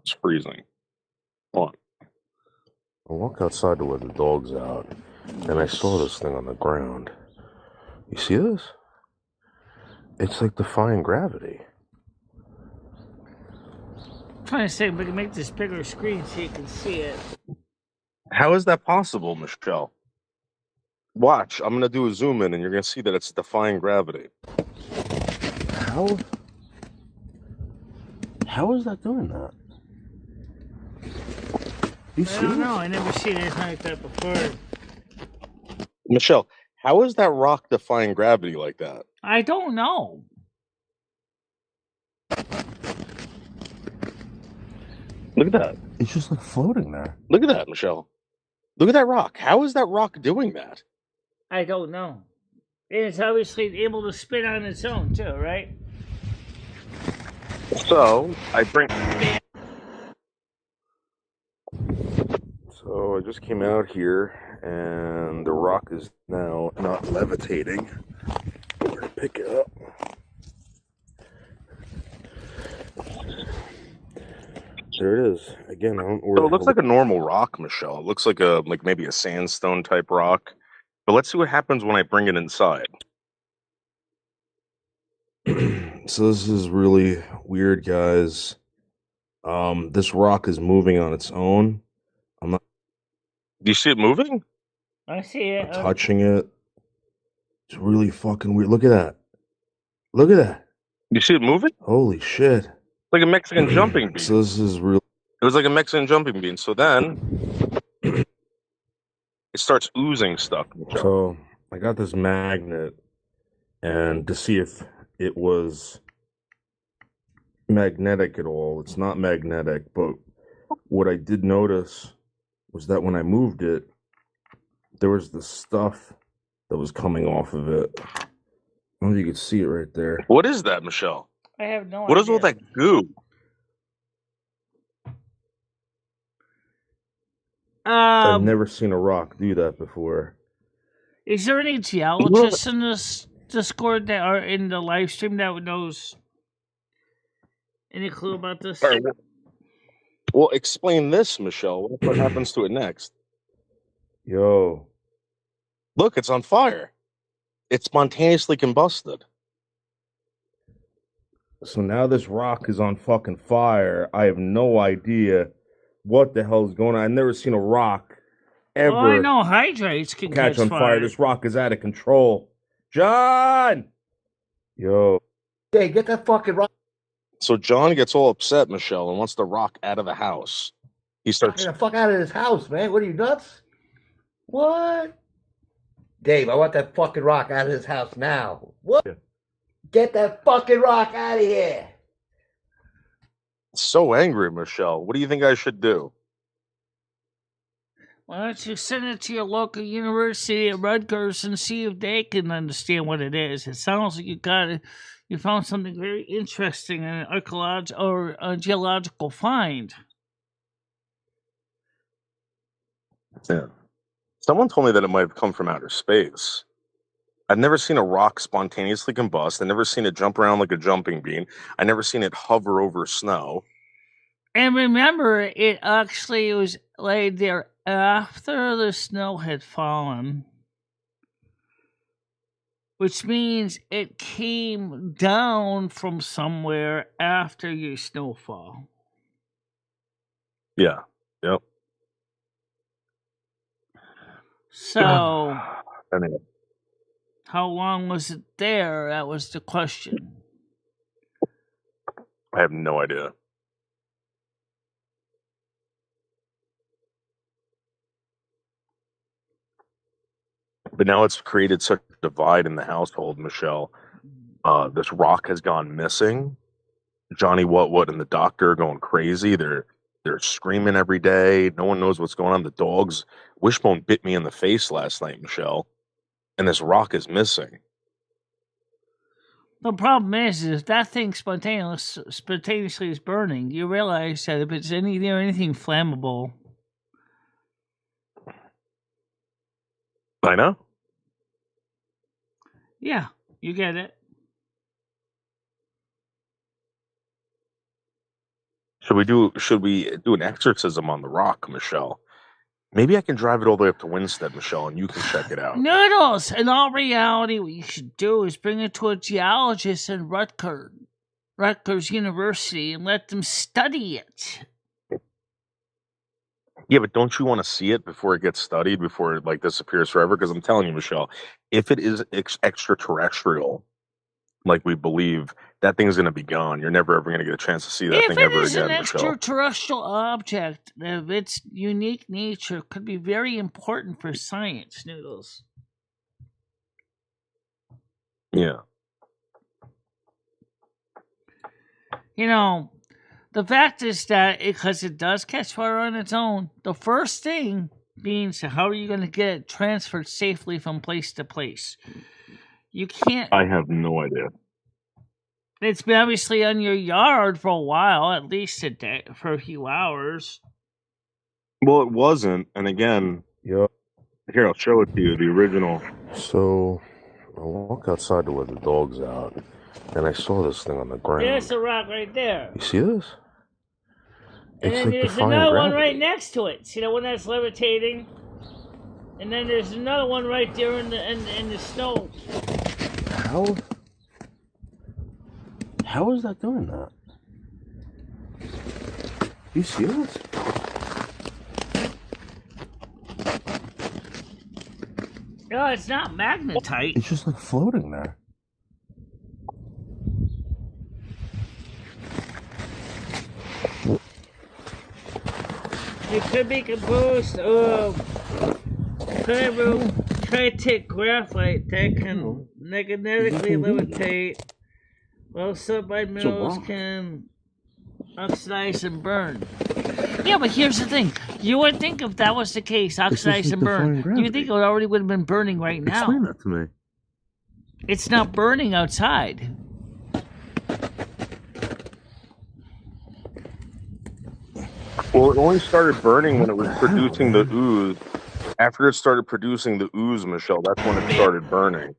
It's freezing. Hold on. I walk outside to where the dog's out, and I saw this thing on the ground. You see this? It's like defying gravity. I'm trying to say we can make this bigger screen so you can see it. How is that possible, Michelle? Watch, I'm going to do a zoom in, and you're going to see that it's defying gravity. How is that doing that? You see I don't know. I never seen anything like that before. Michelle, how is that rock defying gravity like that? I don't know. Look at that. It's just like floating there. Look at that, Michelle. Look at that rock. How is that rock doing that? I don't know. And it's obviously able to spin on its own too, right? So, I bring... So I just came out here, and the rock is now not levitating. We're gonna pick it up. There it is. Again, I don't know where So the it looks hell like a normal rock, Michelle. It looks like maybe a sandstone type rock. But let's see what happens when I bring it inside. So this is really weird, guys. This rock is moving on its own. I'm not Do you see it moving? I see it. touching it. It's really fucking weird. Look at that. Look at that. You see it moving? Holy shit. Like a Mexican jumping bean. So this is real. It was like a Mexican jumping bean. So then it starts oozing stuff. So I got this magnet, and to see if it was magnetic at all. It's not magnetic, but what I did notice was that when I moved it, there was the stuff that was coming off of it. I don't know if you could see it right there. What is that, Michelle? I have no idea. What is all that goo? I've never seen a rock do that before. Is there any geologists in this Discord that are in the live stream that knows any clue about this? All right, well, explain this, Michelle. What happens to it next? Yo. Look, it's on fire. It spontaneously combusted. So now this rock is on fucking fire. I have no idea what the hell is going on. I've never seen a rock ever I know hydrates can catch on fire. This rock is out of control. John! Yo. Hey, get that fucking rock. So John gets all upset, Michelle, and wants the rock out of the house. He starts. Get the fuck out of this house, man. What are you, nuts? What? Dave, I want that fucking rock out of this house now. What? Yeah. Get that fucking rock out of here. So angry, Michelle. What do you think I should do? Why don't you send it to your local university at Rutgers and see if they can understand what it is? It sounds like you found something very interesting in an archaeological or a geological find. Yeah. Someone told me that it might have come from outer space. I've never seen a rock spontaneously combust. I've never seen it jump around like a jumping bean. I've never seen it hover over snow. And remember, it actually was laid there after the snow had fallen, which means it came down from somewhere after your snowfall. Yeah. Yep. So, Anyway. how long was it there? That was the question. I have no idea. But now it's created such a divide in the household, Michelle. This rock has gone missing. Johnny What and the doctor are going crazy. They're screaming every day. No one knows what's going on. The dogs. Wishbone bit me in the face last night, Michelle. And this rock is missing. The problem is if that thing spontaneously is burning, you realize that if it's anything flammable. I know. Yeah, you get it. Should we do an exorcism on the rock, Michelle? Maybe I can drive it all the way up to Winstead, Michelle, and you can check it out. Noodles! In all reality, what you should do is bring it to a geologist in Rutgers University, and let them study it. Yeah, but don't you want to see it before it gets studied, before it disappears forever? Because I'm telling you, Michelle, if it is extraterrestrial, like we believe, that thing's going to be gone. You're never ever going to get a chance to see that thing ever again, Michelle. If it is an extraterrestrial object, of its unique nature could be very important for science, Noodles. Yeah. You know, the fact is that because it does catch fire on its own, the first thing being, so how are you going to get it transferred safely from place to place? You can't. I have no idea. It's been obviously on your yard for a while, at least a day, for a few hours. Well, it wasn't. And again, Yeah. here, I'll show it to you, the original. So I walk outside to where the dog's out, and I saw this thing on the ground. There's a rock right there. You see this? And It's then like there's defying another gravity. one right next to it. See the one that's levitating? And then there's another one right there in the snow. How is that doing that? You see this? No, it's not magnetite. It's just like floating there. It could be composed of tritic graphite that can magnetically levitate, while sulfide minerals can oxidize and burn. Yeah, but here's the thing. You would think if that was the case, oxidize and burn, you think it already would have been burning right now. Explain that to me. It's not burning outside. Well, it only started burning when it was producing the ooze. After it started producing the ooze, Michelle, that's when it started burning.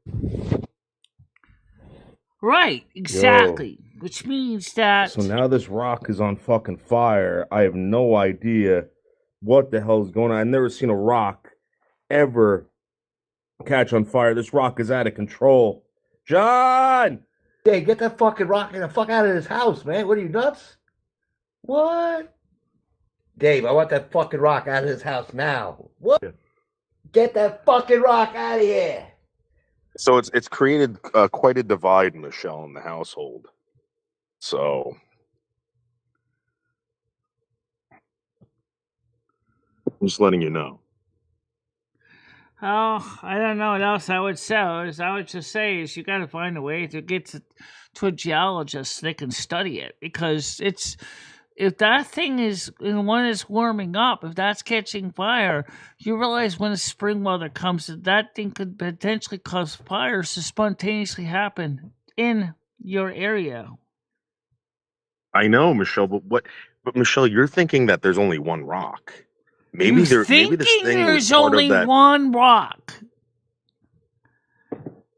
Right, exactly. Which means that... So now this rock is on fucking fire. I have no idea what the hell is going on. I've never seen a rock ever catch on fire. This rock is out of control. John! Hey, get that fucking rock the fuck out of this house, man. What are you, nuts? What? Dave, I want that fucking rock out of this house now. What? Yeah. Get that fucking rock out of here. So it's created quite a divide, Michelle, in the household. So I'm just letting you know. Oh, I don't know what else I would say. I would just say is you got to find a way to get to a geologist so they can study it, because if that thing is when it's warming up, if that's catching fire, you realize when the spring weather comes, that thing could potentially cause fires to spontaneously happen in your area. I know, Michelle, but Michelle, you're thinking that there's only one rock. Maybe You're maybe this thing there's was part only of that. one rock.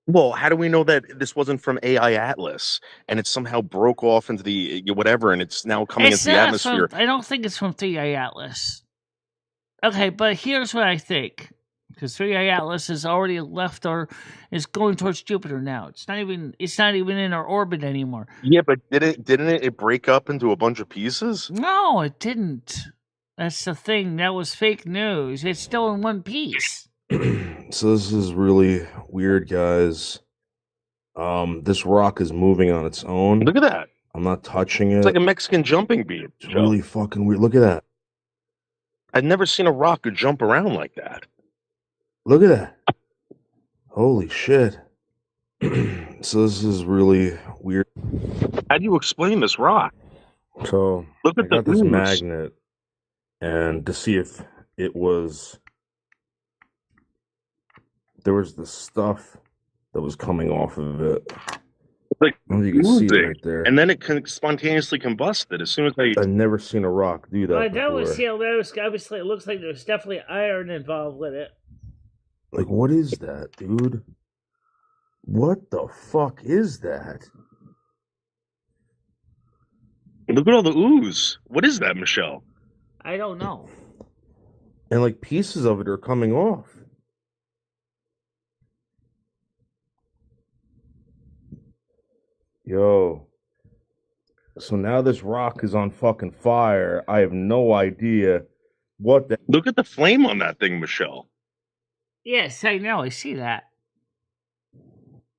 Well, how do we know that this wasn't from AI Atlas and it somehow broke off into the whatever and it's now coming into the atmosphere? I don't think it's from 3i Atlas. Okay, but here's what I think. Because 3i Atlas has already left or is going towards Jupiter now. It's not even in our orbit anymore. Yeah, but didn't it break up into a bunch of pieces? No, it didn't. That's the thing. That was fake news. It's still in one piece. So this is really weird, guys. This rock is moving on its own. Look at that. I'm not touching it. It's like a Mexican jumping beat. It's really fucking weird. Look at that. I've never seen a rock jump around like that. Look at that. Holy shit. So this is really weird. How do you explain this rock? So Look I at the got this ooze. magnet, and to see if it was, there was the stuff that was coming off of it. Like I don't know if you can see it oozing. right there. And then it can spontaneously combusted as soon as I. I've never seen a rock do that I know before. obviously it looks like there's definitely iron involved with it. Like, what is that, dude? What the fuck is that? Look at all the ooze. What is that, Michelle? I don't know. And like pieces of it are coming off. Yo. So now this rock is on fucking fire. I have no idea what the. Look at the flame on that thing, Michelle. Yes, I know. I see that.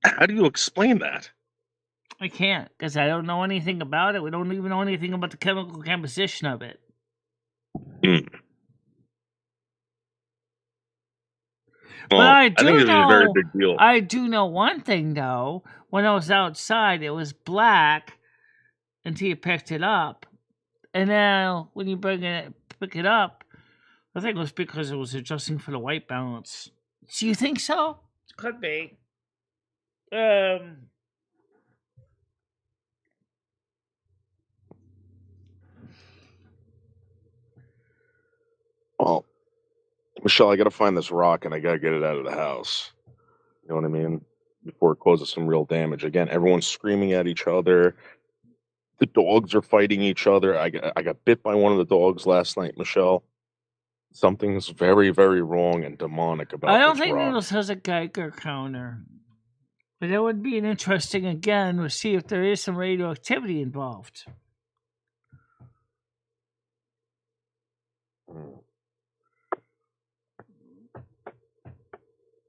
How do you explain that? I can't, because I don't know anything about it. We don't even know anything about the chemical composition of it. Hmm. But Well, I think this is a very big deal. I do know one thing, though. When I was outside, it was black until you picked it up. And now, when you pick it up, I think it was because it was adjusting for the white balance. Do you think so? Could be. Michelle, I gotta find this rock and I gotta get it out of the house. You know what I mean? Before it causes some real damage. Again, everyone's screaming at each other. The dogs are fighting each other. I got bit by one of the dogs last night, Michelle. Something's very, very wrong and demonic about I don't this think rock. Noodles has a Geiger counter. But that would be an interesting, again, to see if there is some radioactivity involved.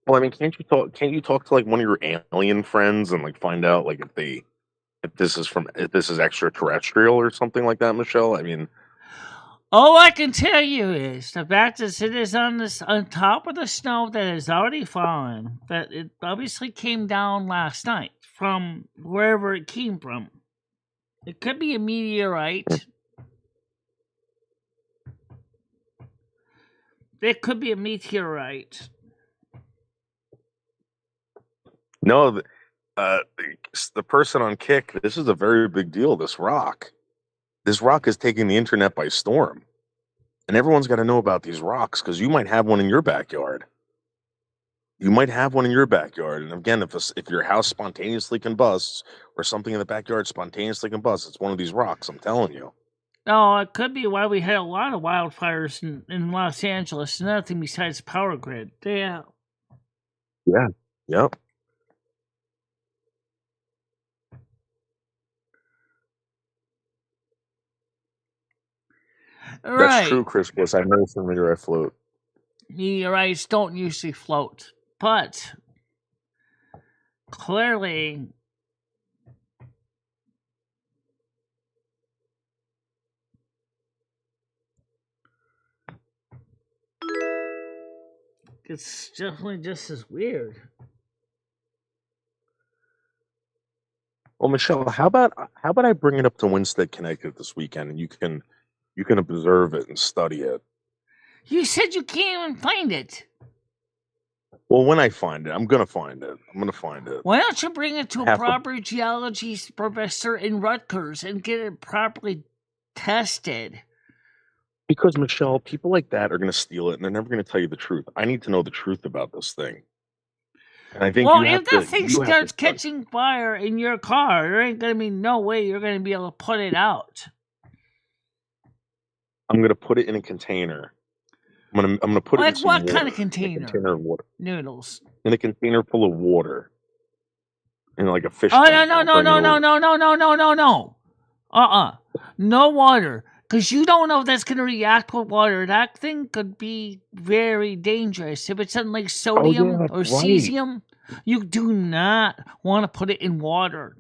Well, I mean, can't you talk to like one of your alien friends and like find out like if this is extraterrestrial or something like that, Michelle? I mean, All I can tell you is the fact that it is on top of the snow that has already fallen, that it obviously came down last night from wherever it came from. It could be a meteorite. It could be a meteorite. no, the person on Kick, this is a very big deal. This rock is taking the internet by storm, and everyone's got to know about these rocks because you might have one in your backyard. You might have one in your backyard, and again, if your house spontaneously combusts or something in the backyard spontaneously combusts, it's one of these rocks. I'm telling you. No, it could be why we had a lot of wildfires in Los Angeles. Nothing besides power grid. Yeah. Yeah. Yep. Right. That's true, Chris Bliss. I know from here I float. Meteorites don't usually float, but clearly it's definitely just as weird. Well, Michelle, how about I bring it up to Winsted, Connecticut this weekend, and you can observe it and study it. You said you can't even find it. Well, when I find it, I'm gonna find it. Why don't you bring it to a proper geology professor in Rutgers and get it properly tested? Because, Michelle, people like that are gonna steal it, and they're never gonna tell you the truth. I need to know the truth about this thing. And I think if that thing starts catching fire in your car, there ain't gonna be no way you're gonna be able to put it out. I'm gonna put it in a container. I'm gonna put it in some what water. kind of container? In a container of water. Noodles. In a container full of water. In like a fish tank. No. No water. Because you don't know if that's going to react with water. That thing could be very dangerous. If it's something like sodium or cesium, you do not want to put it in water.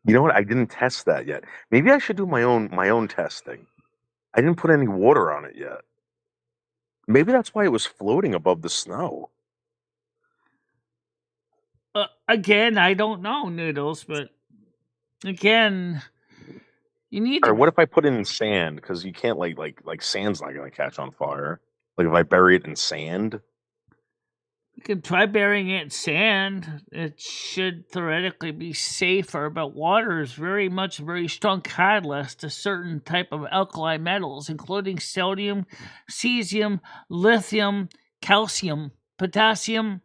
You know what? I didn't test that yet. Maybe I should do my own testing. I didn't put any water on it yet. Maybe that's why it was floating above the snow. Again, I don't know, Noodles, but again, you need to... Or what if I put it in sand? Because you can't, like sand's not going to catch on fire. Like, if I bury it in sand? You can try burying it in sand. It should theoretically be safer, but water is very much a very strong catalyst to certain type of alkali metals, including sodium, cesium, lithium, calcium, potassium.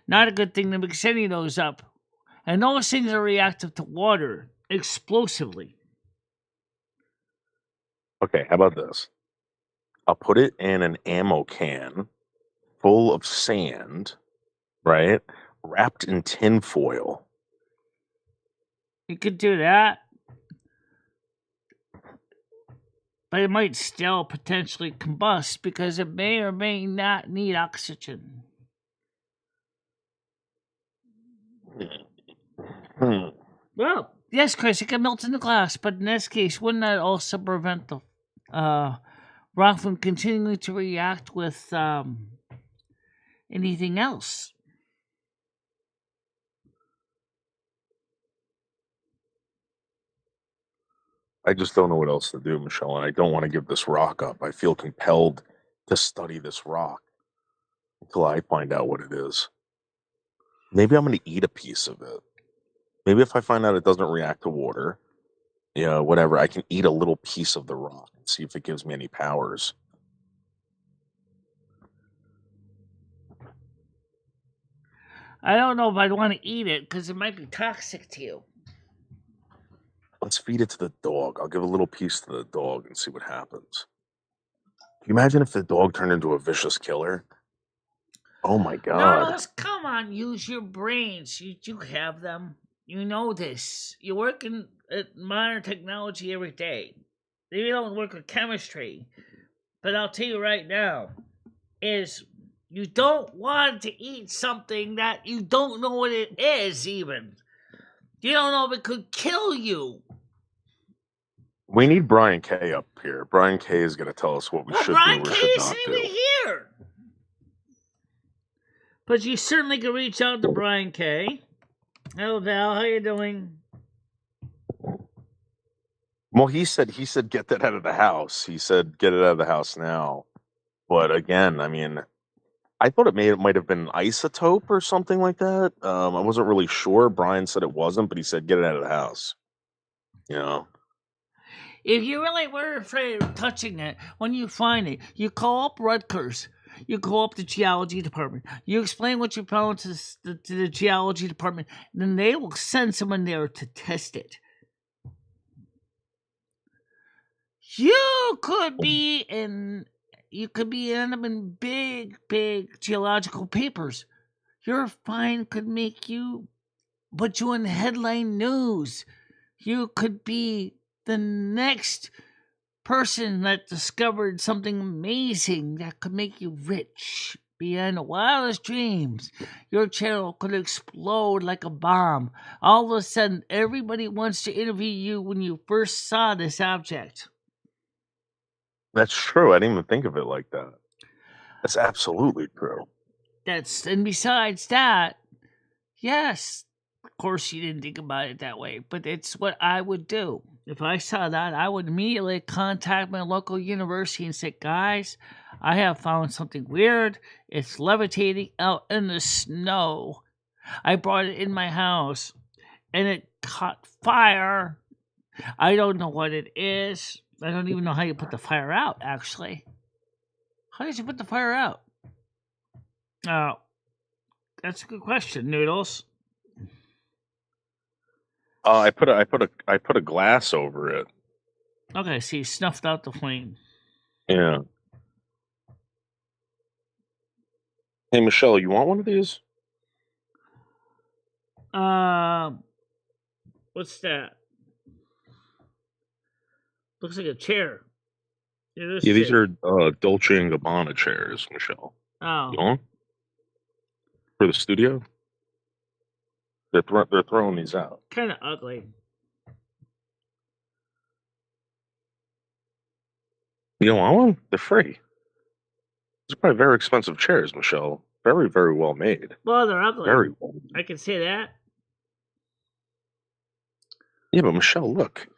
Not a good thing to mix any of those up. And those things are reactive to water explosively. Okay, how about this? I'll put it in an ammo can full of sand, right? Wrapped in tin foil. You could do that. But it might still potentially combust because it may or may not need oxygen. Well, yes, Chris, it can melt into glass, but in this case, wouldn't that also prevent the rock from continuing to react with anything else? I just don't know what else to do, Michelle, and I don't want to give this rock up. I feel compelled to study this rock until I find out what it is. Maybe I'm going to eat a piece of it. Maybe if I find out it doesn't react to water, whatever. I can eat a little piece of the rock and see if it gives me any powers. I don't know if I'd want to eat it because it might be toxic to you. Let's feed it to the dog. I'll give a little piece to the dog and see what happens. Can you imagine if the dog turned into a vicious killer? Oh my god. Nerdles, come on, use your brains. You have them. You know this. You work in modern technology every day. You don't work with chemistry. But I'll tell you right now, is you don't want to eat something that you don't know what it is even. You don't know if it could kill you. We need Brian K up here. Brian K is going to tell us what we should Brian do or K should isn't not even do. here. But you certainly can reach out to Brian K. Hello, Val. How you doing? Well, he said get that out of the house. He said get it out of the house now. But again, I mean, I thought it might have been isotope or something like that. I wasn't really sure. Brian said it wasn't, but he said get it out of the house. You know. If you really were afraid of touching it, when you find it, you call up Rutgers. You call up the geology department. You explain what you found to the geology department. And then they will send someone there to test it. You could end up in big geological papers. Your find could make you put you in headline news. You could be the next person that discovered something amazing that could make you rich beyond the wildest dreams. Your channel could explode like a bomb. All of a sudden, everybody wants to interview you when you first saw this object. That's true. I didn't even think of it like that. That's absolutely true. And besides that, yes, of course you didn't think about it that way, but it's what I would do. If I saw that, I would immediately contact my local university and say, guys, I have found something weird. It's levitating out in the snow. I brought it in my house and it caught fire. I don't know what it is. I don't even know how you put the fire out, actually. How did you put the fire out? Oh, that's a good question, Noodles. I put a glass over it. Okay, so you snuffed out the flame. Yeah. Hey, Michelle, you want one of these? What's that? Looks like a chair. Yeah, these are Dolce & Gabbana chairs, Michelle. Oh. You want? For the studio? They're throwing these out. Kind of ugly. You don't want one? They're free. These are probably very expensive chairs, Michelle. Very, very well made. Well, they're ugly. Very well made. I can say that. Yeah, but Michelle, look.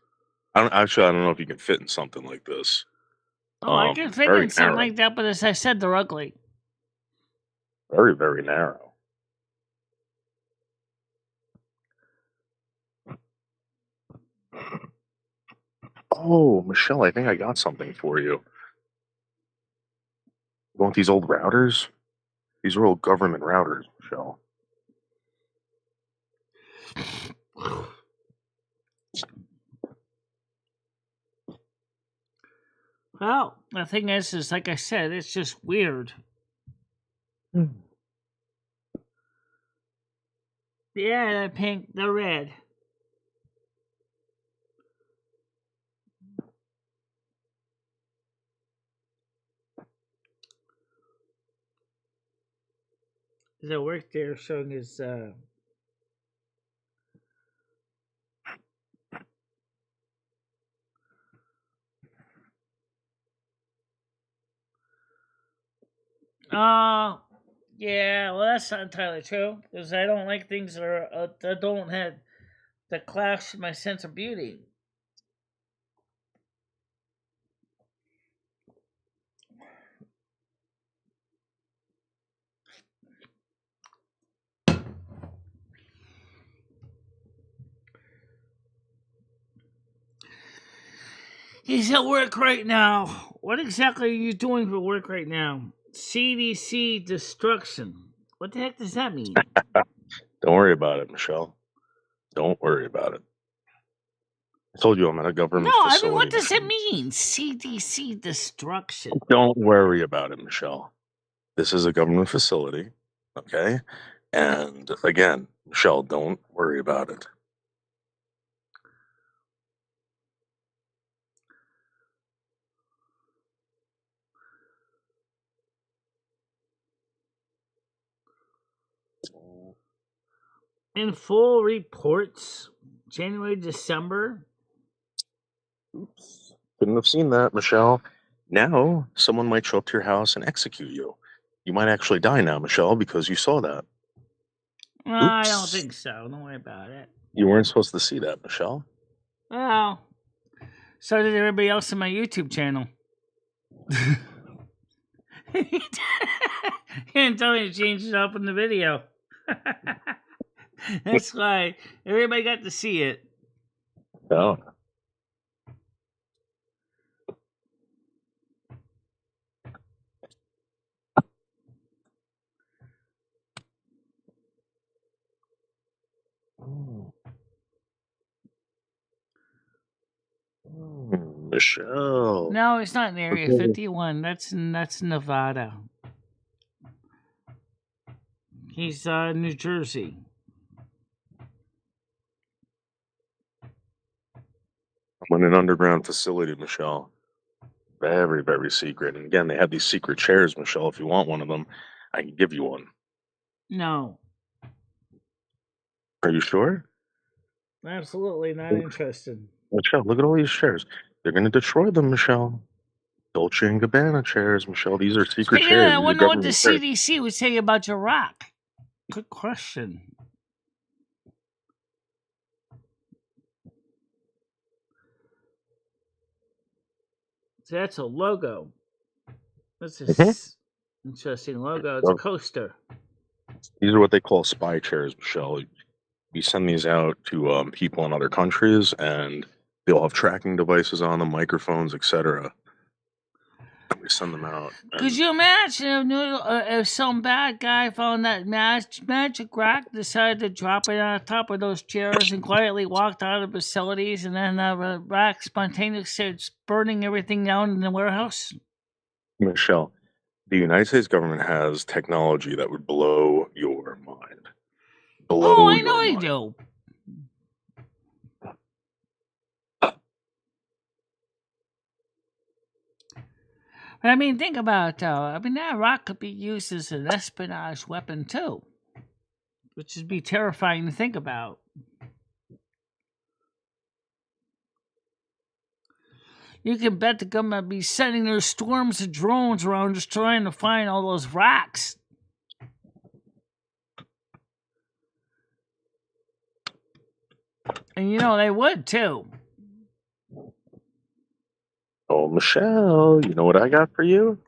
I don't know if you can fit in something like this. Oh, I can fit in something like that, but as I said, they're ugly. Very, very narrow. Oh, Michelle, I think I got something for you. You want these old routers? These are old government routers, Michelle. Well, the thing is like I said, it's just weird. Yeah, the pink, the red. The work there showing his yeah, well, that's not entirely true because I don't like things that are that don't have that clash with my sense of beauty. He's at work right now. What exactly are you doing for work right now? CDC destruction. What the heck does that mean? Don't worry about it, Michelle. Don't worry about it. I told you I'm at a government facility. I mean, what does it Michelle. mean? CDC destruction. Don't worry about it, Michelle. This is a government facility, okay? And again, Michelle, don't worry about it. In full reports, January, December. Oops. Couldn't have seen that, Michelle. Now, someone might show up to your house and execute you. You might actually die now, Michelle, because you saw that. I don't think so. Don't worry about it. You weren't supposed to see that, Michelle. Well, so did everybody else in my YouTube channel. He didn't tell me to change it up in the video. That's why everybody got to see it. Oh. Michelle. No, it's not in Area 51. That's Nevada. He's New Jersey. I'm in an underground facility, Michelle. Very, very secret. And again, they have these secret chairs, Michelle. If you want one of them, I can give you one. No. Are you sure? Absolutely not interested. Michelle, look at all these chairs. They're going to destroy them, Michelle. Dolce & Gabbana chairs, Michelle. These are secret Speaking chairs. of that, I want to know what the CDC would say about your rock. Good question. So that's a logo. That's a interesting logo. It's a coaster. These are what they call spy chairs, Michelle. We send these out to people in other countries, and they all have tracking devices on them, microphones, etc. We send them out. Could you imagine if some bad guy found that magic rock, decided to drop it on top of those chairs, and quietly walked out of facilities, and then the rock spontaneously starts burning everything down in the warehouse? Michelle, the United States government has technology that would blow your mind. I know you do. But I mean, think about it. I mean, that rock could be used as an espionage weapon too, which would be terrifying to think about. You can bet the government would be sending their storms of drones around just trying to find all those rocks. And they would too. Oh, Michelle, you know what I got for you?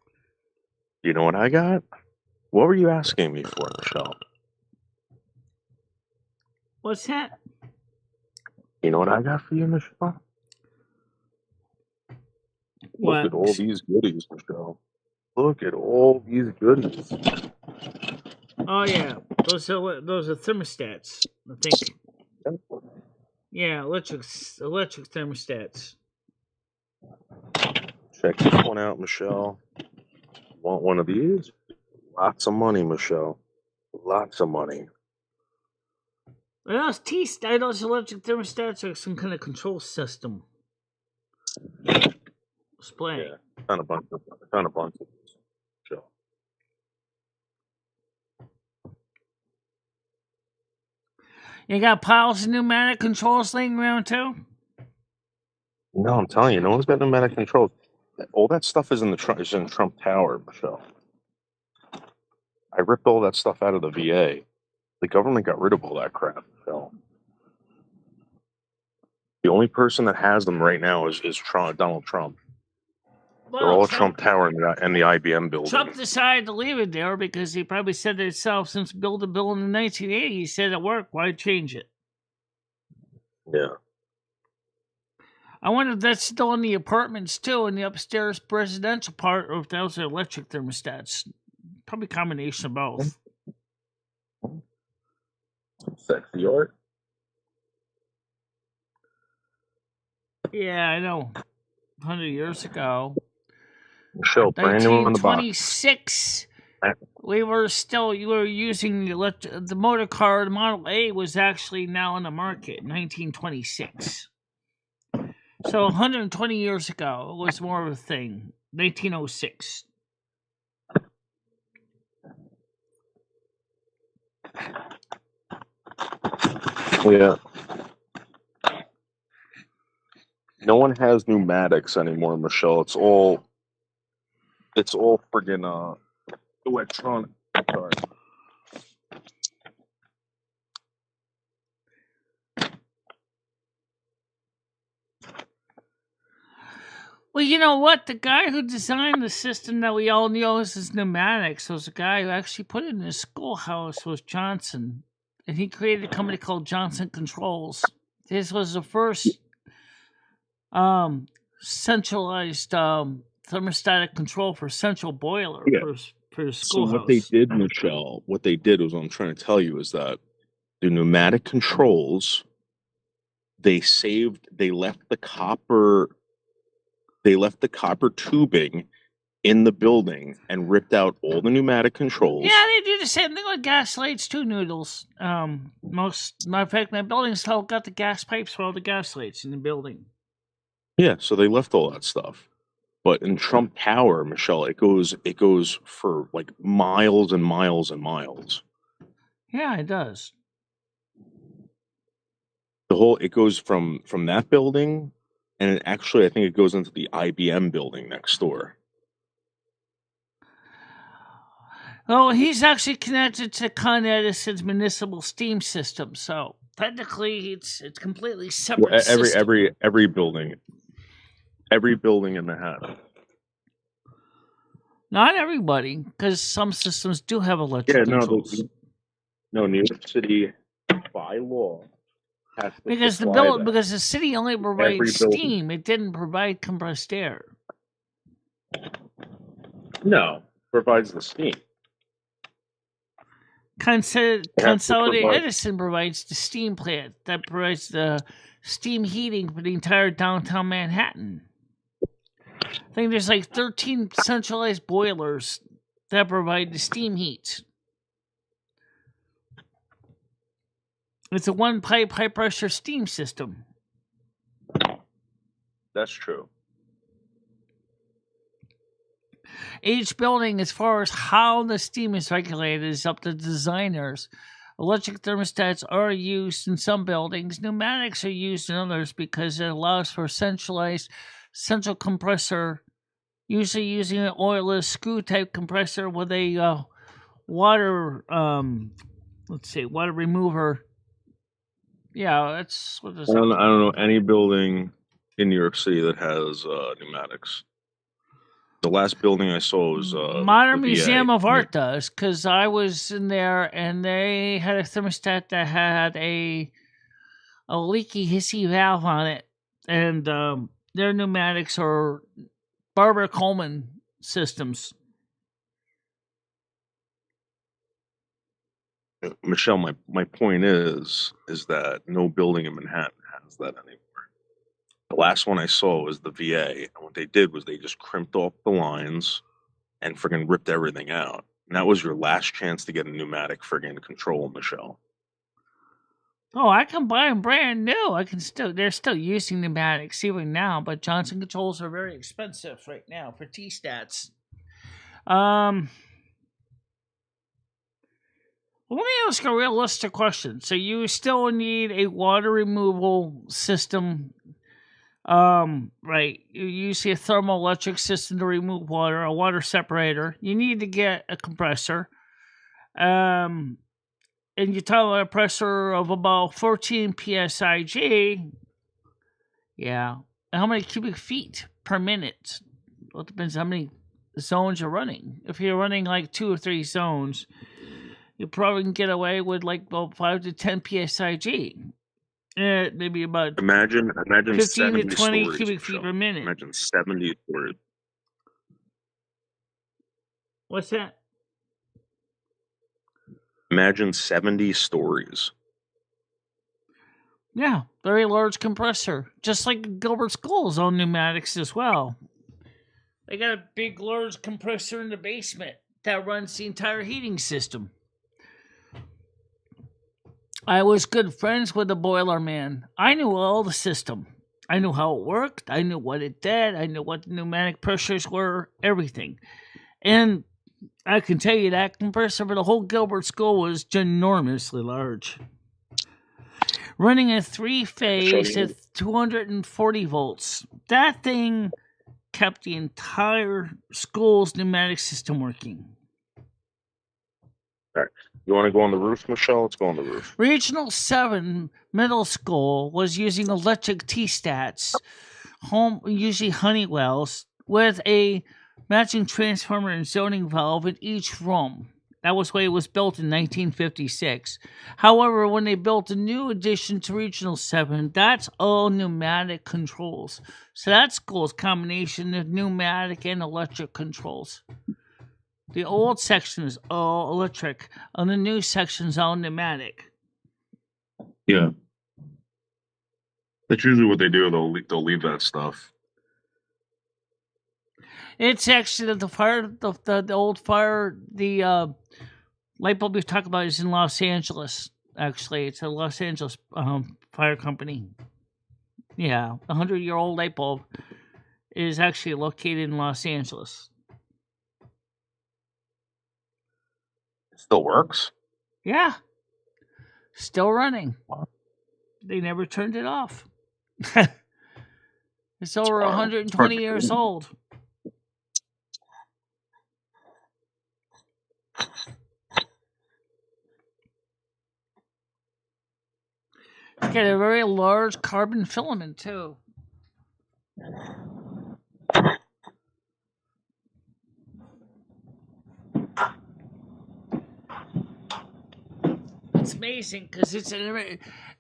You know what I got? What were you asking me for, Michelle? What's that? You know what I got for you, Michelle? What? Look at all these goodies, Michelle. Look at all these goodies. Oh yeah, those are thermostats, I think. Yeah, electric thermostats. Check this one out, Michelle. Want one of these? Lots of money, Michelle. Lots of money. Those electric thermostats are some kind of control system. Display. Yeah, found a bunch of these, Michelle. You got piles of pneumatic controls laying around too? No, I'm telling you, no one's got pneumatic controls. All that stuff is in Trump Tower, Michelle. I ripped all that stuff out of the VA. The government got rid of all that crap, Michelle. The only person that has them right now is Donald Trump. Well, they're all at Trump Tower and the IBM building. Trump decided to leave it there because he probably said it himself since Build a Bill in the 1980s. He said it worked. Why change it? Yeah. I wonder if that's still in the apartments too, in the upstairs residential part, or if those are electric thermostats. Probably a combination of both. Sexy art. Yeah, I know. 100 years ago. Michelle, brand new on the box. 1926. You were using the motor car. The Model A was actually now on the market in 1926. So 120 years ago, it was more of a thing. 1906. Yeah. No one has pneumatics anymore, Michelle. It's all friggin' electronic. Sorry. Well, you know what? The guy who designed the system that we all know as pneumatics was a guy who actually put it in his schoolhouse was Johnson. And he created a company called Johnson Controls. This was the first centralized thermostatic control for central boiler for the schoolhouse. So what they did, Michelle, what I'm trying to tell you is that the pneumatic controls, they left the copper tubing in the building and ripped out all the pneumatic controls. Yeah, they do the same thing with gas lights too, Noodles. Matter of fact, my building still got the gas pipes for all the gas lights in the building. Yeah, so they left all that stuff. But in Trump Tower, Michelle, it goes for like miles and miles and miles. Yeah, it does. It goes from that building, and I think it goes into the IBM building next door. Oh, he's actually connected to Con Edison's municipal steam system, so technically it's completely separate. Well, every building in Manhattan. Not everybody, because some systems do have electric controls. No, New York City by law has to because the city only provides steam; it didn't provide compressed air. No, provides the steam. Consolidated Edison provides the steam plant that provides the steam heating for the entire downtown Manhattan. I think there's like 13 centralized boilers that provide the steam heat. It's a one-pipe high-pressure steam system. That's true. Each building, as far as how the steam is regulated, is up to designers. Electric thermostats are used in some buildings. Pneumatics are used in others because it allows for centralized central compressor, usually using an oilless screw-type compressor with a water remover. Yeah, that's what this. I don't know any building in New York City that has pneumatics. The last building I saw was Modern Museum of Art does, because I was in there and they had a thermostat that had a leaky hissy valve on it, and their pneumatics are Barbara Coleman systems. Michelle, my point is that no building in Manhattan has that anymore. The last one I saw was the VA, and what they did was they just crimped off the lines and friggin' ripped everything out. And that was your last chance to get a pneumatic friggin' control, Michelle. Oh, I can buy them brand new. They're still using pneumatics even now, but Johnson Controls are very expensive right now for T-stats. Let me ask a realistic question. So you still need a water removal system, right? You see a thermoelectric system to remove water, a water separator. You need to get a compressor. And you're talking about a pressure of about 14 psig. Yeah. And how many cubic feet per minute? Well, it depends how many zones you're running. If you're running like 2 or 3 zones, you probably can get away with like about 5 to 10 psig. maybe about Imagine 15 to 70 20 stories, cubic feet Michelle. per minute. Imagine 70 stories. What's that? Imagine 70 stories. Yeah, very large compressor. Just like Gilbert School's own pneumatics as well. They got a big, large compressor in the basement that runs the entire heating system. I was good friends with the boiler man. I knew all the system. I knew how it worked. I knew what it did. I knew what the pneumatic pressures were, everything. And I can tell you that compressor for the whole Gilbert School was ginormously large. Running a 3-phase at 240 volts. That thing kept the entire school's pneumatic system working. All right. You want to go on the roof, Michelle? Let's go on the roof. Regional 7 Middle School was using electric T-stats, usually Honeywells, with a matching transformer and zoning valve in each room. That was the way it was built in 1956. However, when they built a new addition to Regional 7, that's all pneumatic controls. So that school's combination of pneumatic and electric controls. The old section is all electric, and the new section is all pneumatic. Yeah. That's usually what they do. They'll leave that stuff. It's actually the old fire, the light bulb we talk about is in Los Angeles. Actually, it's a Los Angeles fire company. Yeah, the 100-year-old light bulb is actually located in Los Angeles. It still works? Yeah, still running. They never turned it off. It's over 120 years old. It's got a very large carbon filament, too. It's amazing because it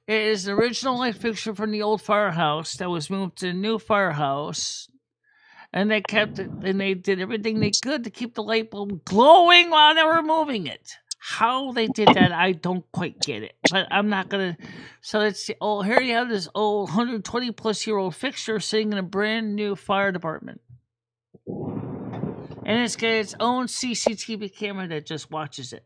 is an original light fixture from the old firehouse that was moved to the new firehouse. And they kept it, and they did everything they could to keep the light bulb glowing while they were moving it. How they did that, I don't quite get it. But I'm not going to. So it's here you have this old 120-plus-year-old fixture sitting in a brand new fire department. And it's got its own CCTV camera that just watches it.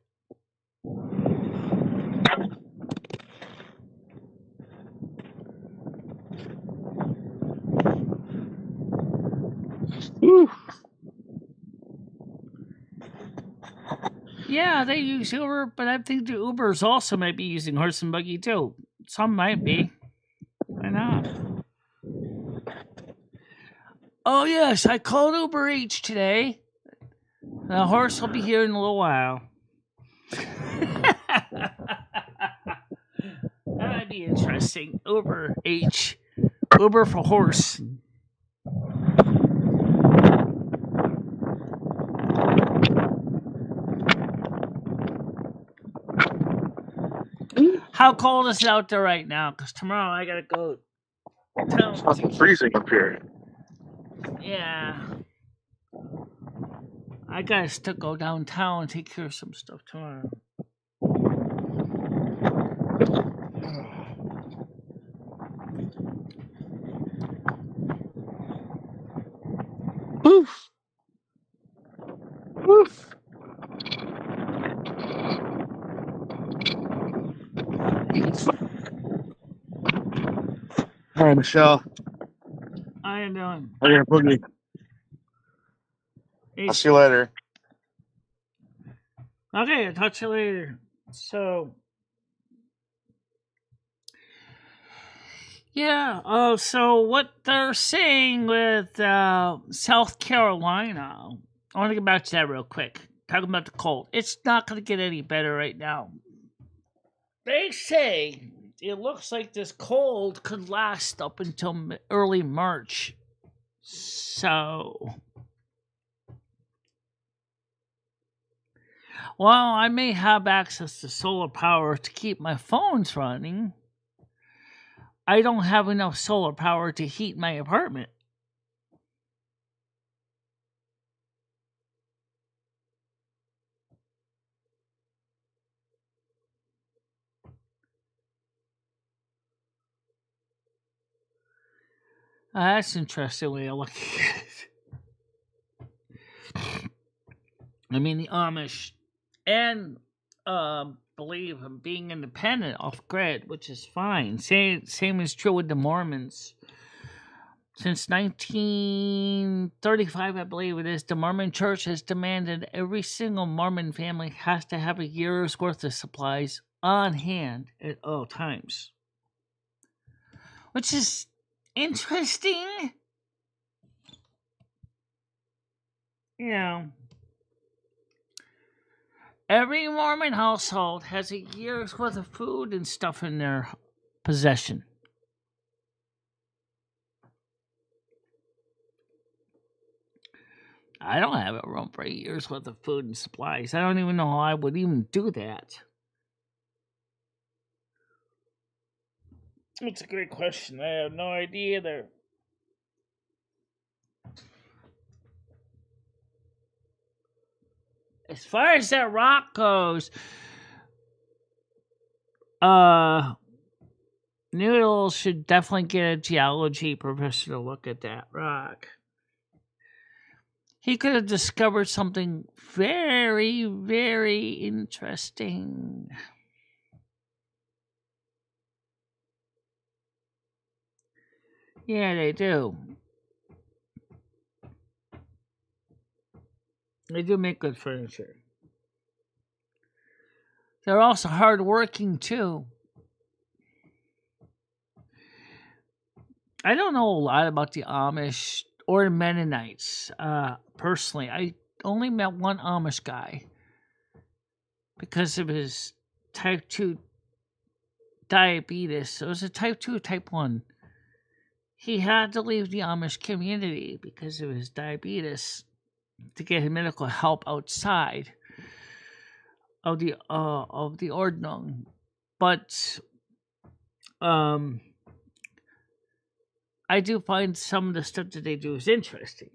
Woo. Yeah, they use Uber, but I think the Ubers also might be using horse and buggy too. Some might be. Why not? Oh yes, I called Uber Eats today. The horse will be here in a little while. That'd be interesting. Uber H. Uber for horse. How cold is it out there right now? Because tomorrow I gotta go. It's freezing up here. Yeah. I gotta still go downtown and take care of some stuff tomorrow. Woof. Woof. All right, Michelle. How you doing? I'm gonna boogie. I'll see you later. Okay, I'll talk to you later. So, yeah, so what they're saying with South Carolina, I want to get back to that real quick. Talking about the cold. It's not going to get any better right now. They say it looks like this cold could last up until early March. So, while I may have access to solar power to keep my phones running, I don't have enough solar power to heat my apartment. That's an interesting way of looking at it. I mean, the Amish and believe in being independent off grid, which is fine. Same is true with the Mormons. Since 1935, I believe it is, the Mormon Church has demanded every single Mormon family has to have a year's worth of supplies on hand at all times. Which is interesting. You know, every Mormon household has a year's worth of food and stuff in their possession. I don't have a room for a year's worth of food and supplies. I don't even know how I would even do that. It's a great question. I have no idea either. As far as that rock goes, Noodles should definitely get a geology professor to look at that rock. He could have discovered something very, very interesting. Yeah, they do. They do make good furniture. They're also hardworking, too. I don't know a lot about the Amish or the Mennonites, personally. I only met one Amish guy because of his type 2 diabetes. So it was a type 2 or type 1. He had to leave the Amish community because of his diabetes to get medical help outside of the Ordnung. But I do find some of the stuff that they do is interesting.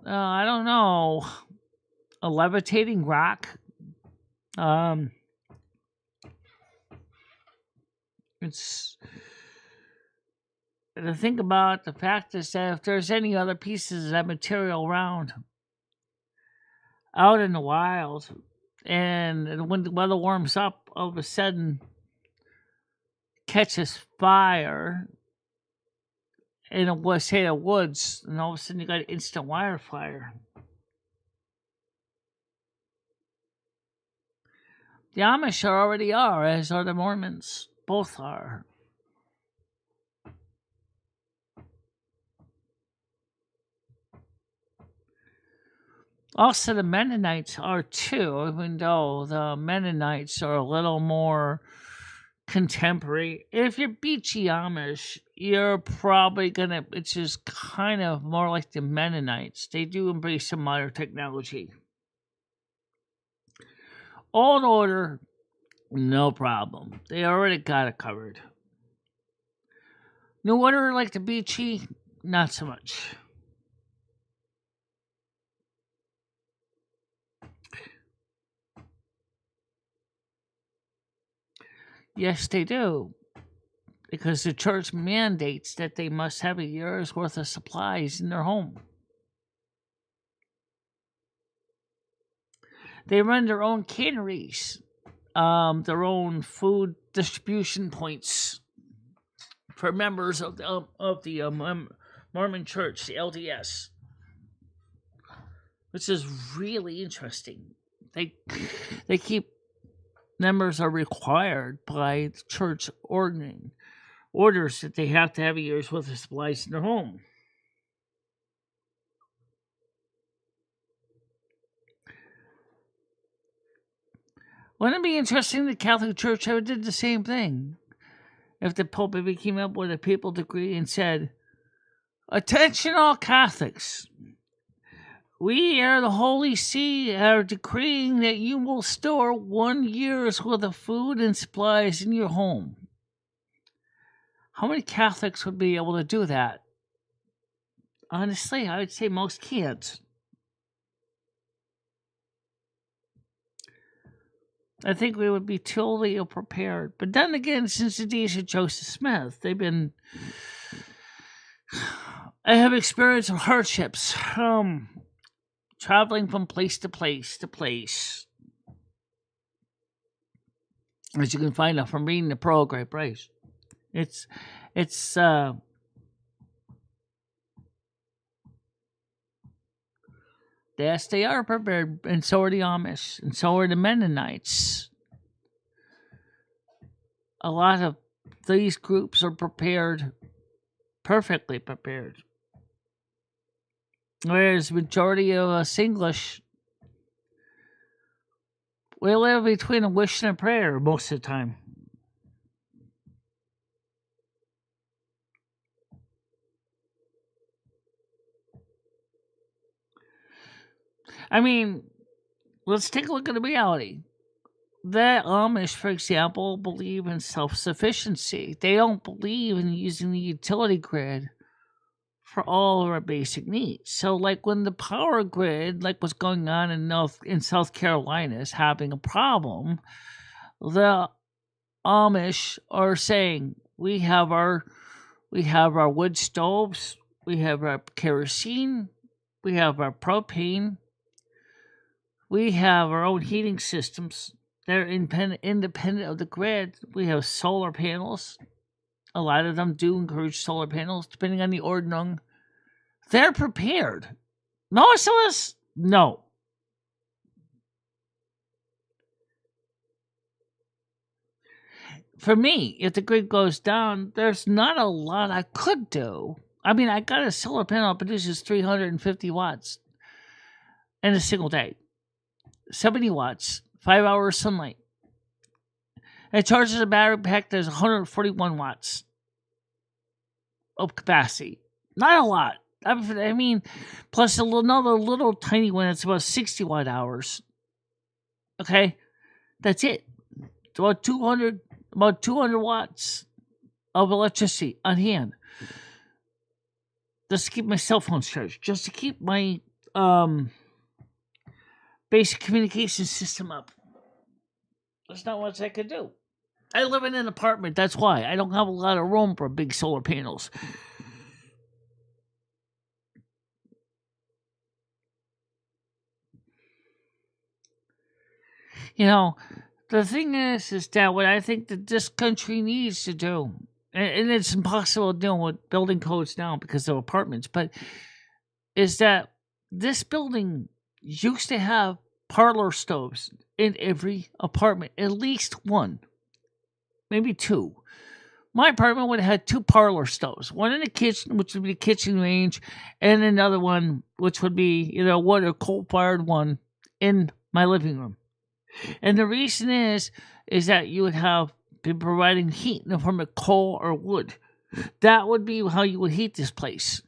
I don't know. A levitating rock. It's the thing about the fact is that if there's any other pieces of that material around out in the wild, and when the weather warms up, all of a sudden catches fire in a woods, and all of a sudden you got instant wildfire. The Amish already are, as are the Mormons. Both are. Also, the Mennonites are too, even though the Mennonites are a little more contemporary. If you're beachy Amish, you're probably gonna, it's just kind of more like the Mennonites. They do embrace some modern technology. Old order, no problem. They already got it covered. New order, like the beachy, not so much. Yes, they do. Because the church mandates that they must have a year's worth of supplies in their home. They run their own canneries, their own food distribution points for members of the Mormon Church, the LDS, which is really interesting. They keep members are required by the church orders that they have to have a year's worth of supplies in their home. Wouldn't it be interesting the Catholic Church ever did the same thing? If the Pope ever came up with a papal decree and said, "Attention all Catholics, We are the Holy See are decreeing that you will store 1 year's worth of food and supplies in your home. How many Catholics would be able to do that? Honestly, I would say most can't. I think we would be totally ill-prepared. But then again, since the days of Joseph Smith, I have experienced hardships, traveling from place to place to place. As you can find out from reading the program, right? Yes, they are prepared, and so are the Amish, and so are the Mennonites. A lot of these groups are prepared, perfectly prepared. Whereas the majority of us English, we live between a wish and a prayer most of the time. I mean, let's take a look at the reality. The Amish, for example, believe in self-sufficiency. They don't believe in using the utility grid for all of our basic needs. So, like when the power grid, like what's going on in South Carolina, is having a problem, the Amish are saying we have our wood stoves, we have our kerosene, we have our propane, we have our own heating systems. They're independent of the grid. We have solar panels. A lot of them do encourage solar panels, depending on the ordnung. They're prepared. Most of us, no. For me, if the grid goes down, there's not a lot I could do. I mean, I got a solar panel that produces 350 watts in a single day. 70 watts, 5 hours sunlight. It charges a battery pack that's 141 watts of capacity. Not a lot. I mean, plus another little tiny one that's about 60 watt hours. Okay? That's it. It's about 200 watts of electricity on hand. Just to keep my cell phone charged. Just to keep my basic communication system up. There's not much I could do. I live in an apartment, that's why. I don't have a lot of room for big solar panels. You know, the thing is that what I think that this country needs to do, and it's impossible to deal with building codes now because of apartments, but is that this building used to have parlor stoves in every apartment, at least one, maybe two. My apartment would have had 2 parlor stoves, one in the kitchen, which would be the kitchen range, and another one, which would be either a wood or coal-fired one in my living room. And the reason is that you would have been providing heat in the form of coal or wood. That would be how you would heat this place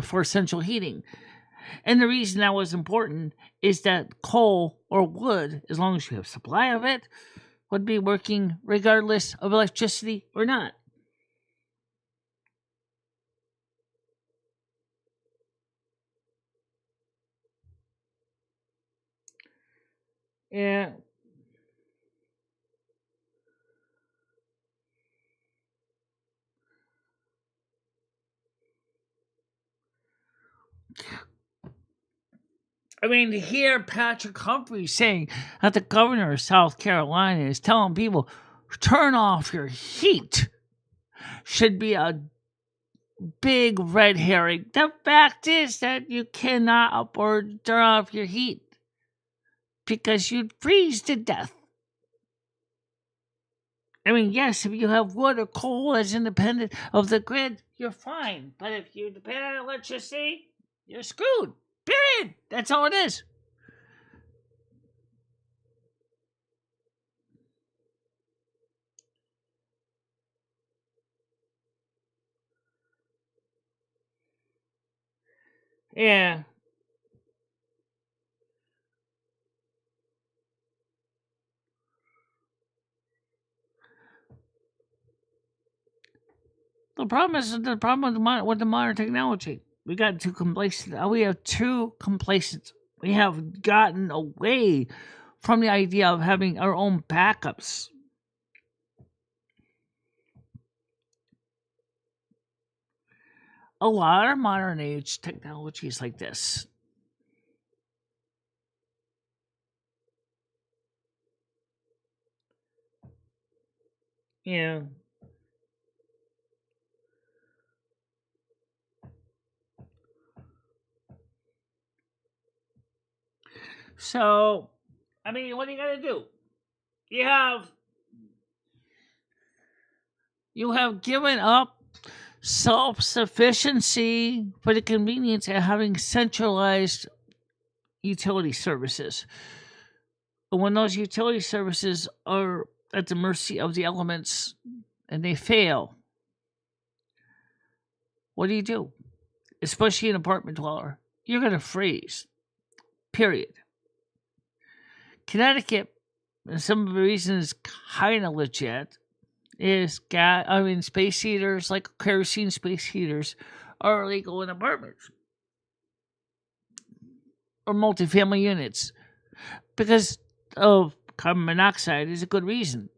for central heating. And the reason that was important is that coal or wood, as long as you have supply of it, would be working regardless of electricity or not. Yeah. I mean, to hear Patrick Humphrey saying that the governor of South Carolina is telling people, turn off your heat, should be a big red herring. The fact is that you cannot afford to turn off your heat because you'd freeze to death. I mean, yes, if you have wood or coal that's independent of the grid, you're fine. But if you depend on electricity, you're screwed. Period. That's all it is. Yeah. The problem is the problem with the modern technology. We got too complacent. We have too complacent. We have gotten away from the idea of having our own backups. A lot of modern age technologies like this. Yeah. So, I mean, what are you gonna do? You have given up self-sufficiency for the convenience of having centralized utility services. But when those utility services are at the mercy of the elements and they fail, what do? Especially an apartment dweller. You're going to freeze. Period. Connecticut, and some of the reasons kind of legit, is space heaters, like kerosene space heaters, are illegal in apartments or multifamily units because of carbon monoxide is a good reason.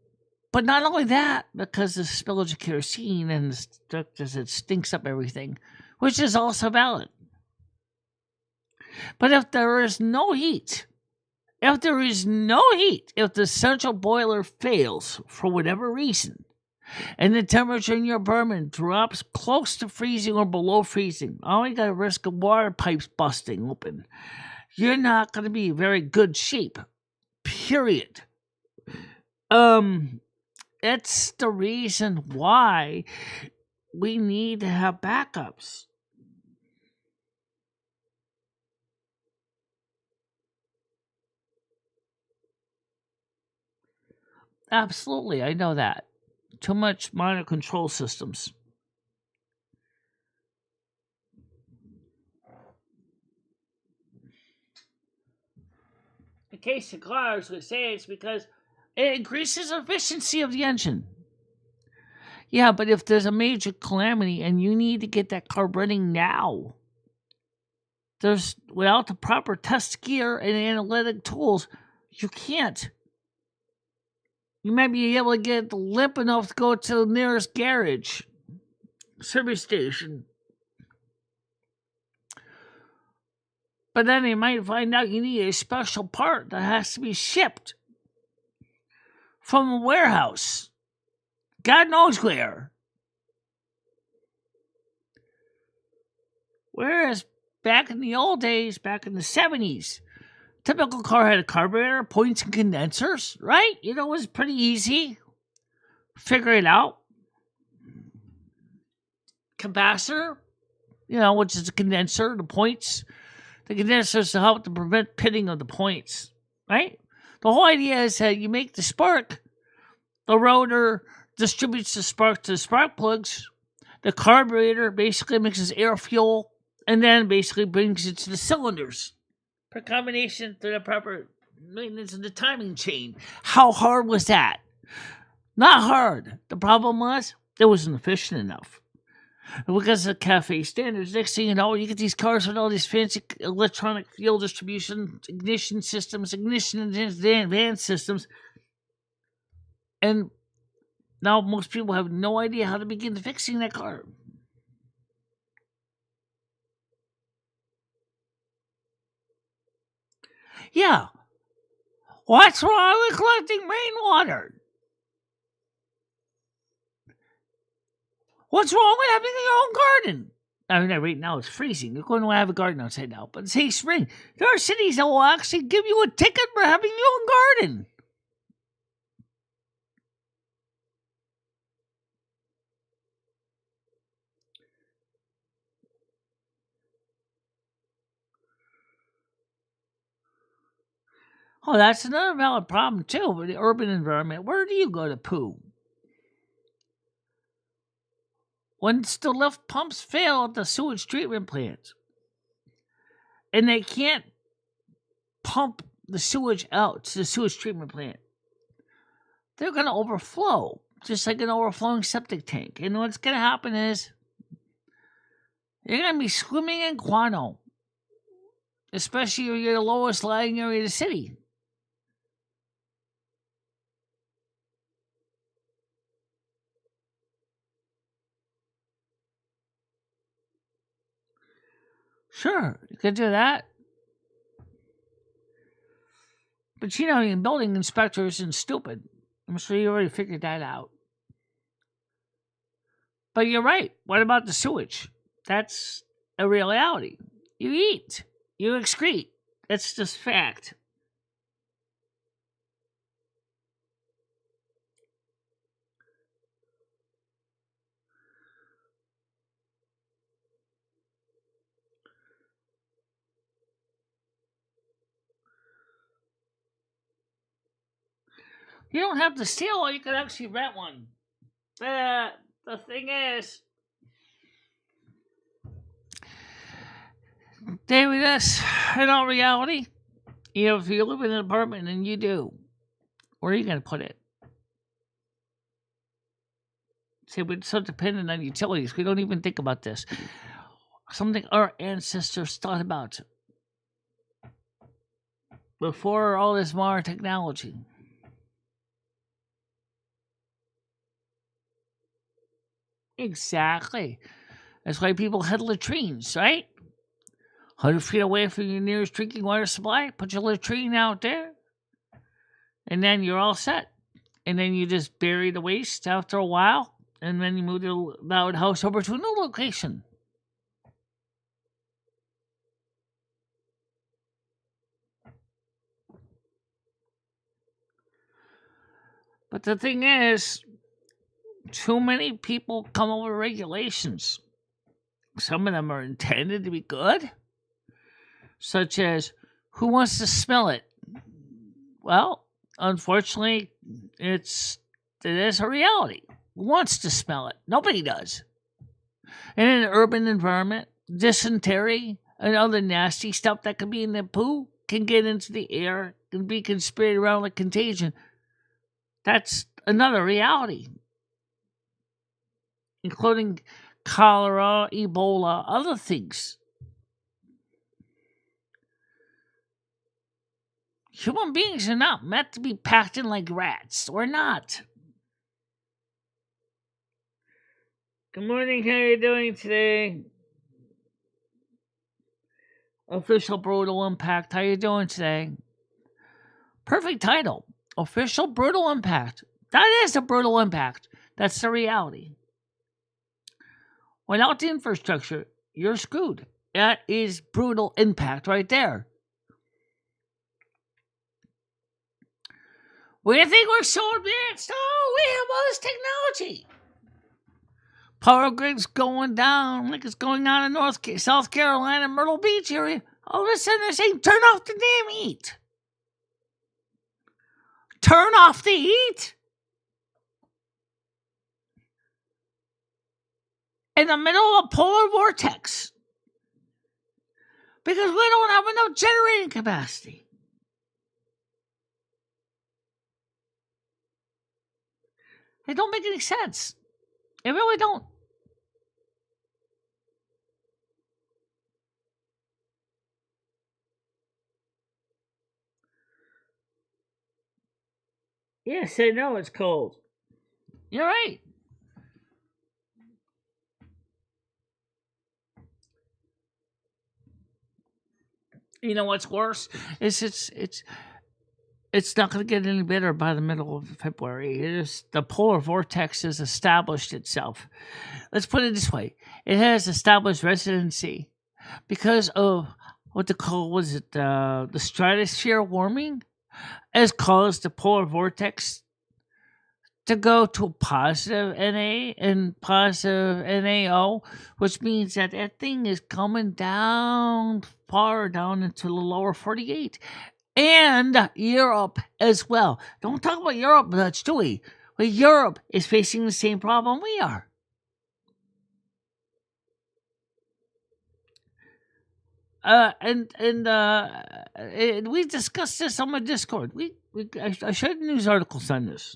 But not only that, because the spillage of kerosene and it stinks up everything, which is also valid. But if there is no heat, if the central boiler fails for whatever reason, and the temperature in your apartment drops close to freezing or below freezing, all you got to risk of water pipes busting open. You're not going to be in very good shape. Period. It's the reason why we need to have backups. Absolutely, I know that. Too much minor control systems. In case of cars, we say it's because it increases efficiency of the engine. Yeah, but if there's a major calamity and you need to get that car running now, without the proper test gear and analytic tools, you can't. You might be able to get limp enough to go to the nearest garage, service station. But then you might find out you need a special part that has to be shipped from a warehouse. God knows where. Whereas back in the old days, back in the 70s, typical car had a carburetor, points, and condensers, right? It was pretty easy. Figure it out. Capacitor, which is a condenser, the points. The condensers to help to prevent pitting of the points, right? The whole idea is that you make the spark, the rotor distributes the spark to the spark plugs, the carburetor basically mixes air fuel, and then basically brings it to the cylinders for combination to the proper maintenance of the timing chain. How hard was that? Not hard. The problem was it wasn't efficient enough. Because of cafe standards, next thing you know, you get these cars with all these fancy electronic fuel distribution, ignition systems, ignition advanced systems, and now most people have no idea how to begin fixing that car. Yeah. What's wrong with collecting rainwater? What's wrong with having your own garden? I mean, right now it's freezing. You're going to have a garden outside now. But say spring, there are cities that will actually give you a ticket for having your own garden. Oh, that's another valid problem, too, with the urban environment. Where do you go to poo? Once the lift pumps fail at the sewage treatment plant, and they can't pump the sewage out to the sewage treatment plant, they're going to overflow. just like an overflowing septic tank. And what's going to happen is you're going to be swimming in guano, especially if you're the lowest lying area of the city. Sure, you could do that. But you know, building inspector isn't stupid. I'm sure you already figured that out. But you're right. What about the sewage? That's a reality. You eat. You excrete. That's just fact. You don't have to steal, or you could actually rent one. The thing is, David, that's in all reality, you know, if you live in an apartment and you do, where are you going to put it? See, we're so dependent on utilities, we don't even think about this. Something our ancestors thought about before all this modern technology. Exactly. That's why people had latrines, right? 100 feet away from your nearest drinking water supply, put your latrine out there, and then you're all set. And then you just bury the waste after a while, and then you move the house over to a new location. But the thing is, too many people come up with regulations. Some of them are intended to be good, such as who wants to smell it? Well, unfortunately, it is a reality. Who wants to smell it? Nobody does. In an urban environment, dysentery and other nasty stuff that can be in the poo can get into the air, can be conspired around like contagion. That's another reality, including cholera, Ebola, other things. Human beings are not meant to be packed in like rats. We're not. Good morning, how are you doing today? Official Brutal Impact, how you doing today? Perfect title. Official Brutal Impact. That is a brutal impact. That's the reality. Without the infrastructure, you're screwed. That is brutal impact right there. We think we're so advanced. Oh, we have all this technology. Power grid's going down like it's going on in South Carolina, Myrtle Beach area. All of a sudden they're saying, turn off the damn heat. Turn off the heat? In the middle of a polar vortex. Because we don't have enough generating capacity. It don't make any sense. It really don't. Yes, I know it's cold. You're right. You know what's worse? It's not going to get any better by the middle of February. The polar vortex has established itself. Let's put it this way: it has established residency because of what they call the stratosphere warming has caused the polar vortex to go to positive Na and positive NaO, which means that thing is coming down far down into the lower 48. And Europe as well. Don't talk about Europe much, do we? Well, Europe is facing the same problem we are. And we discussed this on my Discord. I shared news articles on this.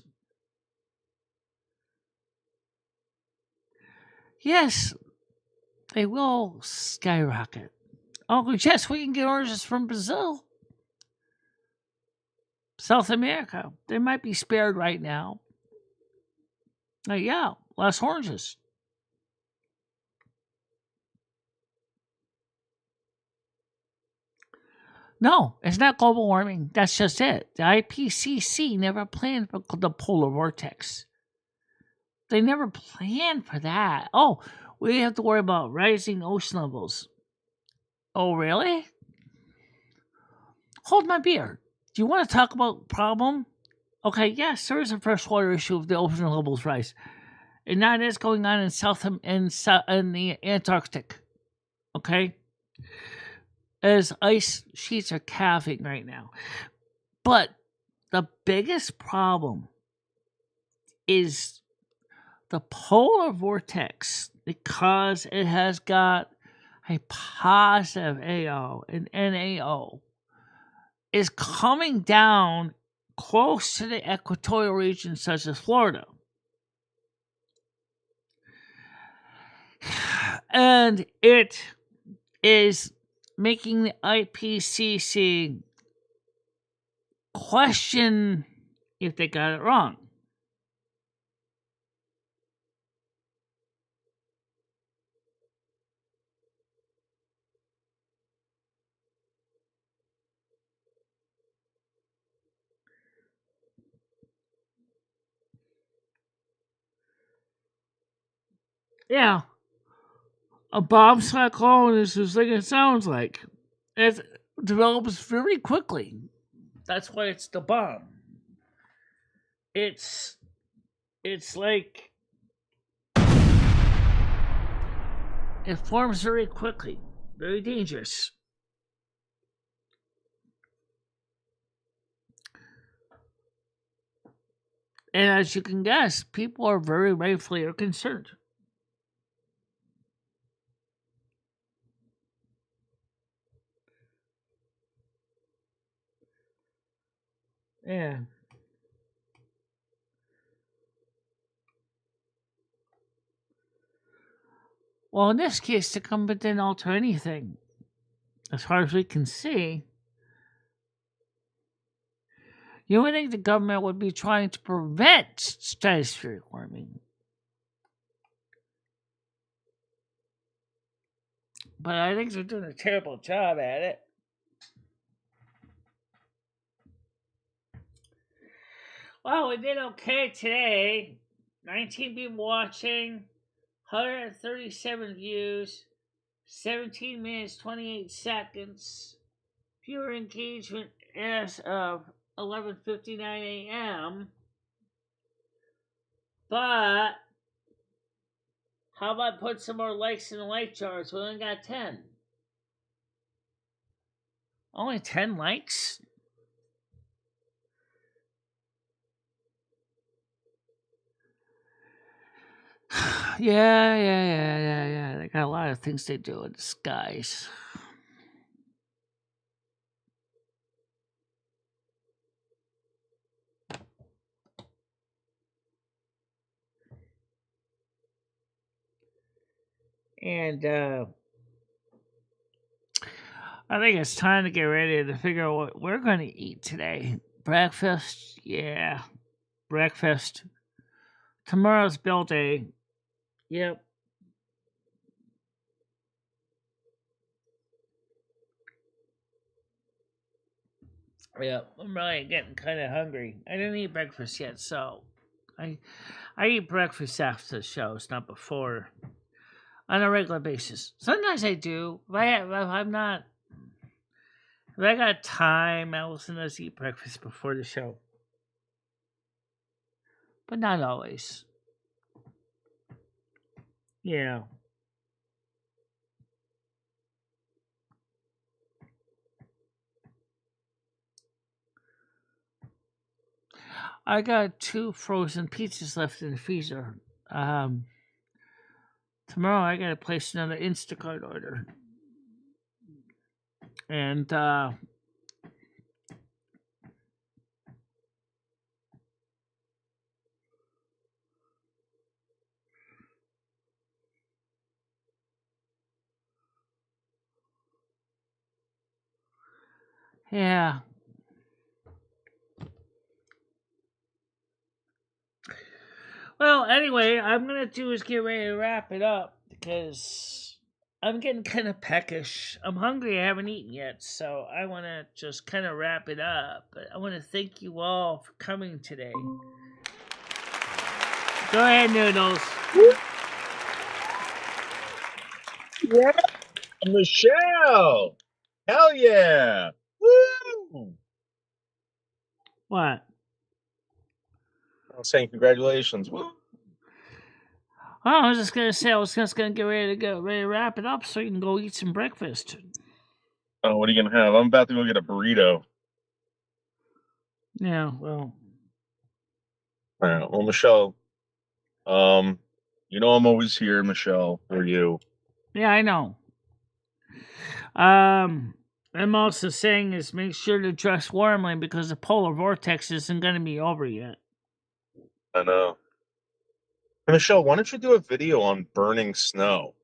yes, they will skyrocket. Oh, yes, we can get oranges from Brazil, South America. They might be spared right now. Yeah, less oranges. No, it's not global warming. That's just it. The IPCC never planned for the polar vortex. They never planned for that. Oh, we have to worry about rising ocean levels. Oh, really? Hold my beer. Do you want to talk about problem? Okay, yes, there is a freshwater issue if the ocean levels rise, and that is going on in in the Antarctic. Okay, as ice sheets are calving right now, but the biggest problem is the polar vortex because it has got a positive AO and NAO is coming down close to the equatorial region such as Florida. And it is making the IPCC question if they got it wrong. Yeah, a bomb cyclone is just like it sounds like. It develops very quickly. That's why it's the bomb. It's like it forms very quickly, very dangerous. And as you can guess, people are very rightfully concerned. Yeah. Well, in this case, the government didn't alter anything. As far as we can see, you would think the government would be trying to prevent stratospheric warming. But I think they're doing a terrible job at it. Well, we did okay today. 19 people watching, 137 views, 17 minutes, 28 seconds. Viewer engagement as of 11:59 a.m. But how about put some more likes in the like jars? We only got 10. Only 10 likes? Yeah. They got a lot of things they do in disguise. And I think it's time to get ready to figure out what we're going to eat today. Breakfast? Yeah. Breakfast. Tomorrow's bill day. Yep. Yeah, I'm really getting kind of hungry. I didn't eat breakfast yet, so I eat breakfast after the shows, not before, on a regular basis. Sometimes I do. If I'm not, if I got time, I will sometimes eat breakfast before the show, but not always. Yeah. I got 2 frozen pizzas left in the freezer. Tomorrow I gotta place another Instacart order. And Yeah. Well, anyway, I'm going to do is get ready to wrap it up because I'm getting kind of peckish. I'm hungry. I haven't eaten yet, so I want to just kind of wrap it up. But I want to thank you all for coming today. Go ahead, Noodles. Yeah, Michelle. Hell yeah. Woo! What? I'm saying congratulations. Woo! Oh, I was just gonna say I was just gonna get ready to wrap it up so you can go eat some breakfast. Oh, what are you gonna have? I'm about to go get a burrito. Yeah, well. All right. Well, Michelle, you know I'm always here, Michelle, for you. Yeah, I know. I'm also saying is make sure to dress warmly because the polar vortex isn't gonna be over yet. I know. Hey, Michelle, why don't you do a video on burning snow?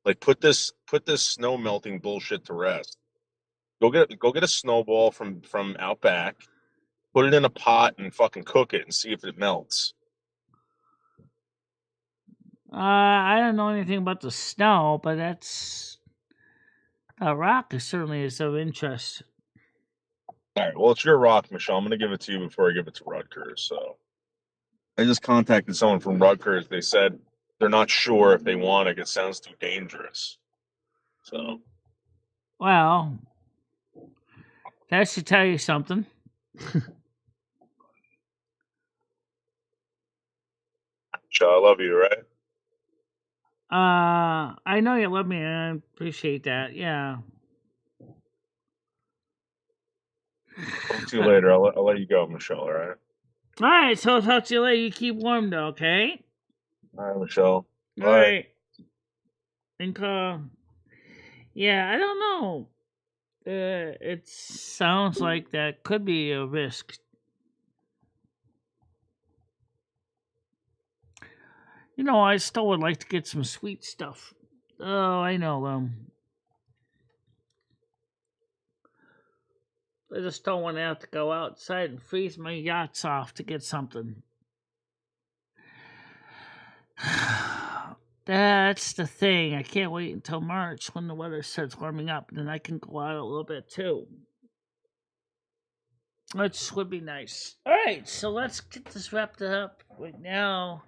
Like put this snow melting bullshit to rest. Go get a snowball from out back, put it in a pot and fucking cook it and see if it melts. I don't know anything about the snow, but that's a rock certainly is of interest. All right, well, it's your rock, Michelle. I'm gonna give it to you before I give it to Rutgers. So I just contacted someone from Rutgers. They said they're not sure if they want it. It sounds too dangerous. So, Well, that should tell you something. Michelle, I love you, right? I know you love me, and I appreciate that. Yeah. Talk to you later. I'll let you go, Michelle. All right. All right, so I'll talk to you later. You keep warm, though, okay? All right, Michelle. All right. And yeah, I don't know. It sounds like that could be a risk. You know, I still would like to get some sweet stuff. Oh, I know. I just don't want to have to go outside and freeze my yachts off to get something. That's the thing. I can't wait until March when the weather starts warming up, and then I can go out a little bit too. Which would be nice. All right, so let's get this wrapped up right now.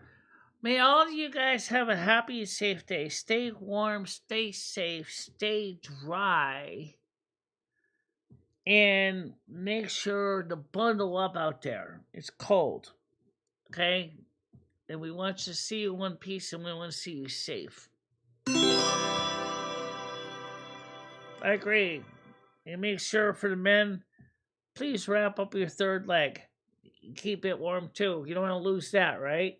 May all of you guys have a happy and safe day. Stay warm, stay safe, stay dry. And make sure to bundle up out there. It's cold. Okay? And we want to see you in one piece and we want to see you safe. I agree. And make sure for the men, please wrap up your third leg. Keep it warm too. You don't want to lose that, right?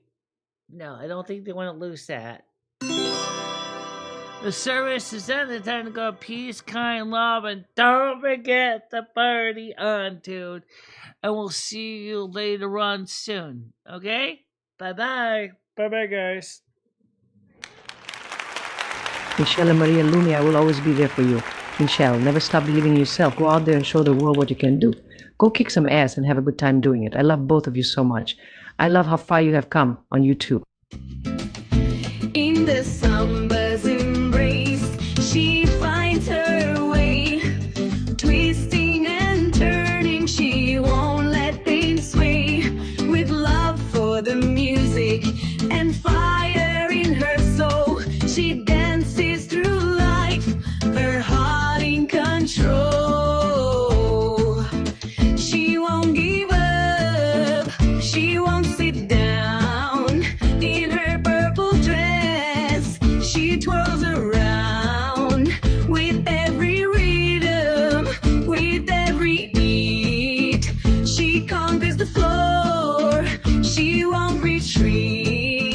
No, I don't think they want to lose that. The service is ended. Time to go peace, kind, love, and don't forget the party on, dude. And we'll see you later on soon. Okay? Bye-bye. Bye-bye, guys. Michelle and Maria Lumia will always be there for you. Michelle, never stop believing in yourself. Go out there and show the world what you can do. Go kick some ass and have a good time doing it. I love both of you so much. I love how far you have come on YouTube. In the summer's embrace, she finds her way. Twisting and turning, she won't let things sway. With love for the music and fire in her soul, she dances through life, her heart in control. She won't give up, she won't sit down. In her purple dress, she twirls around. With every rhythm, with every beat, she conquers the floor, she won't retreat.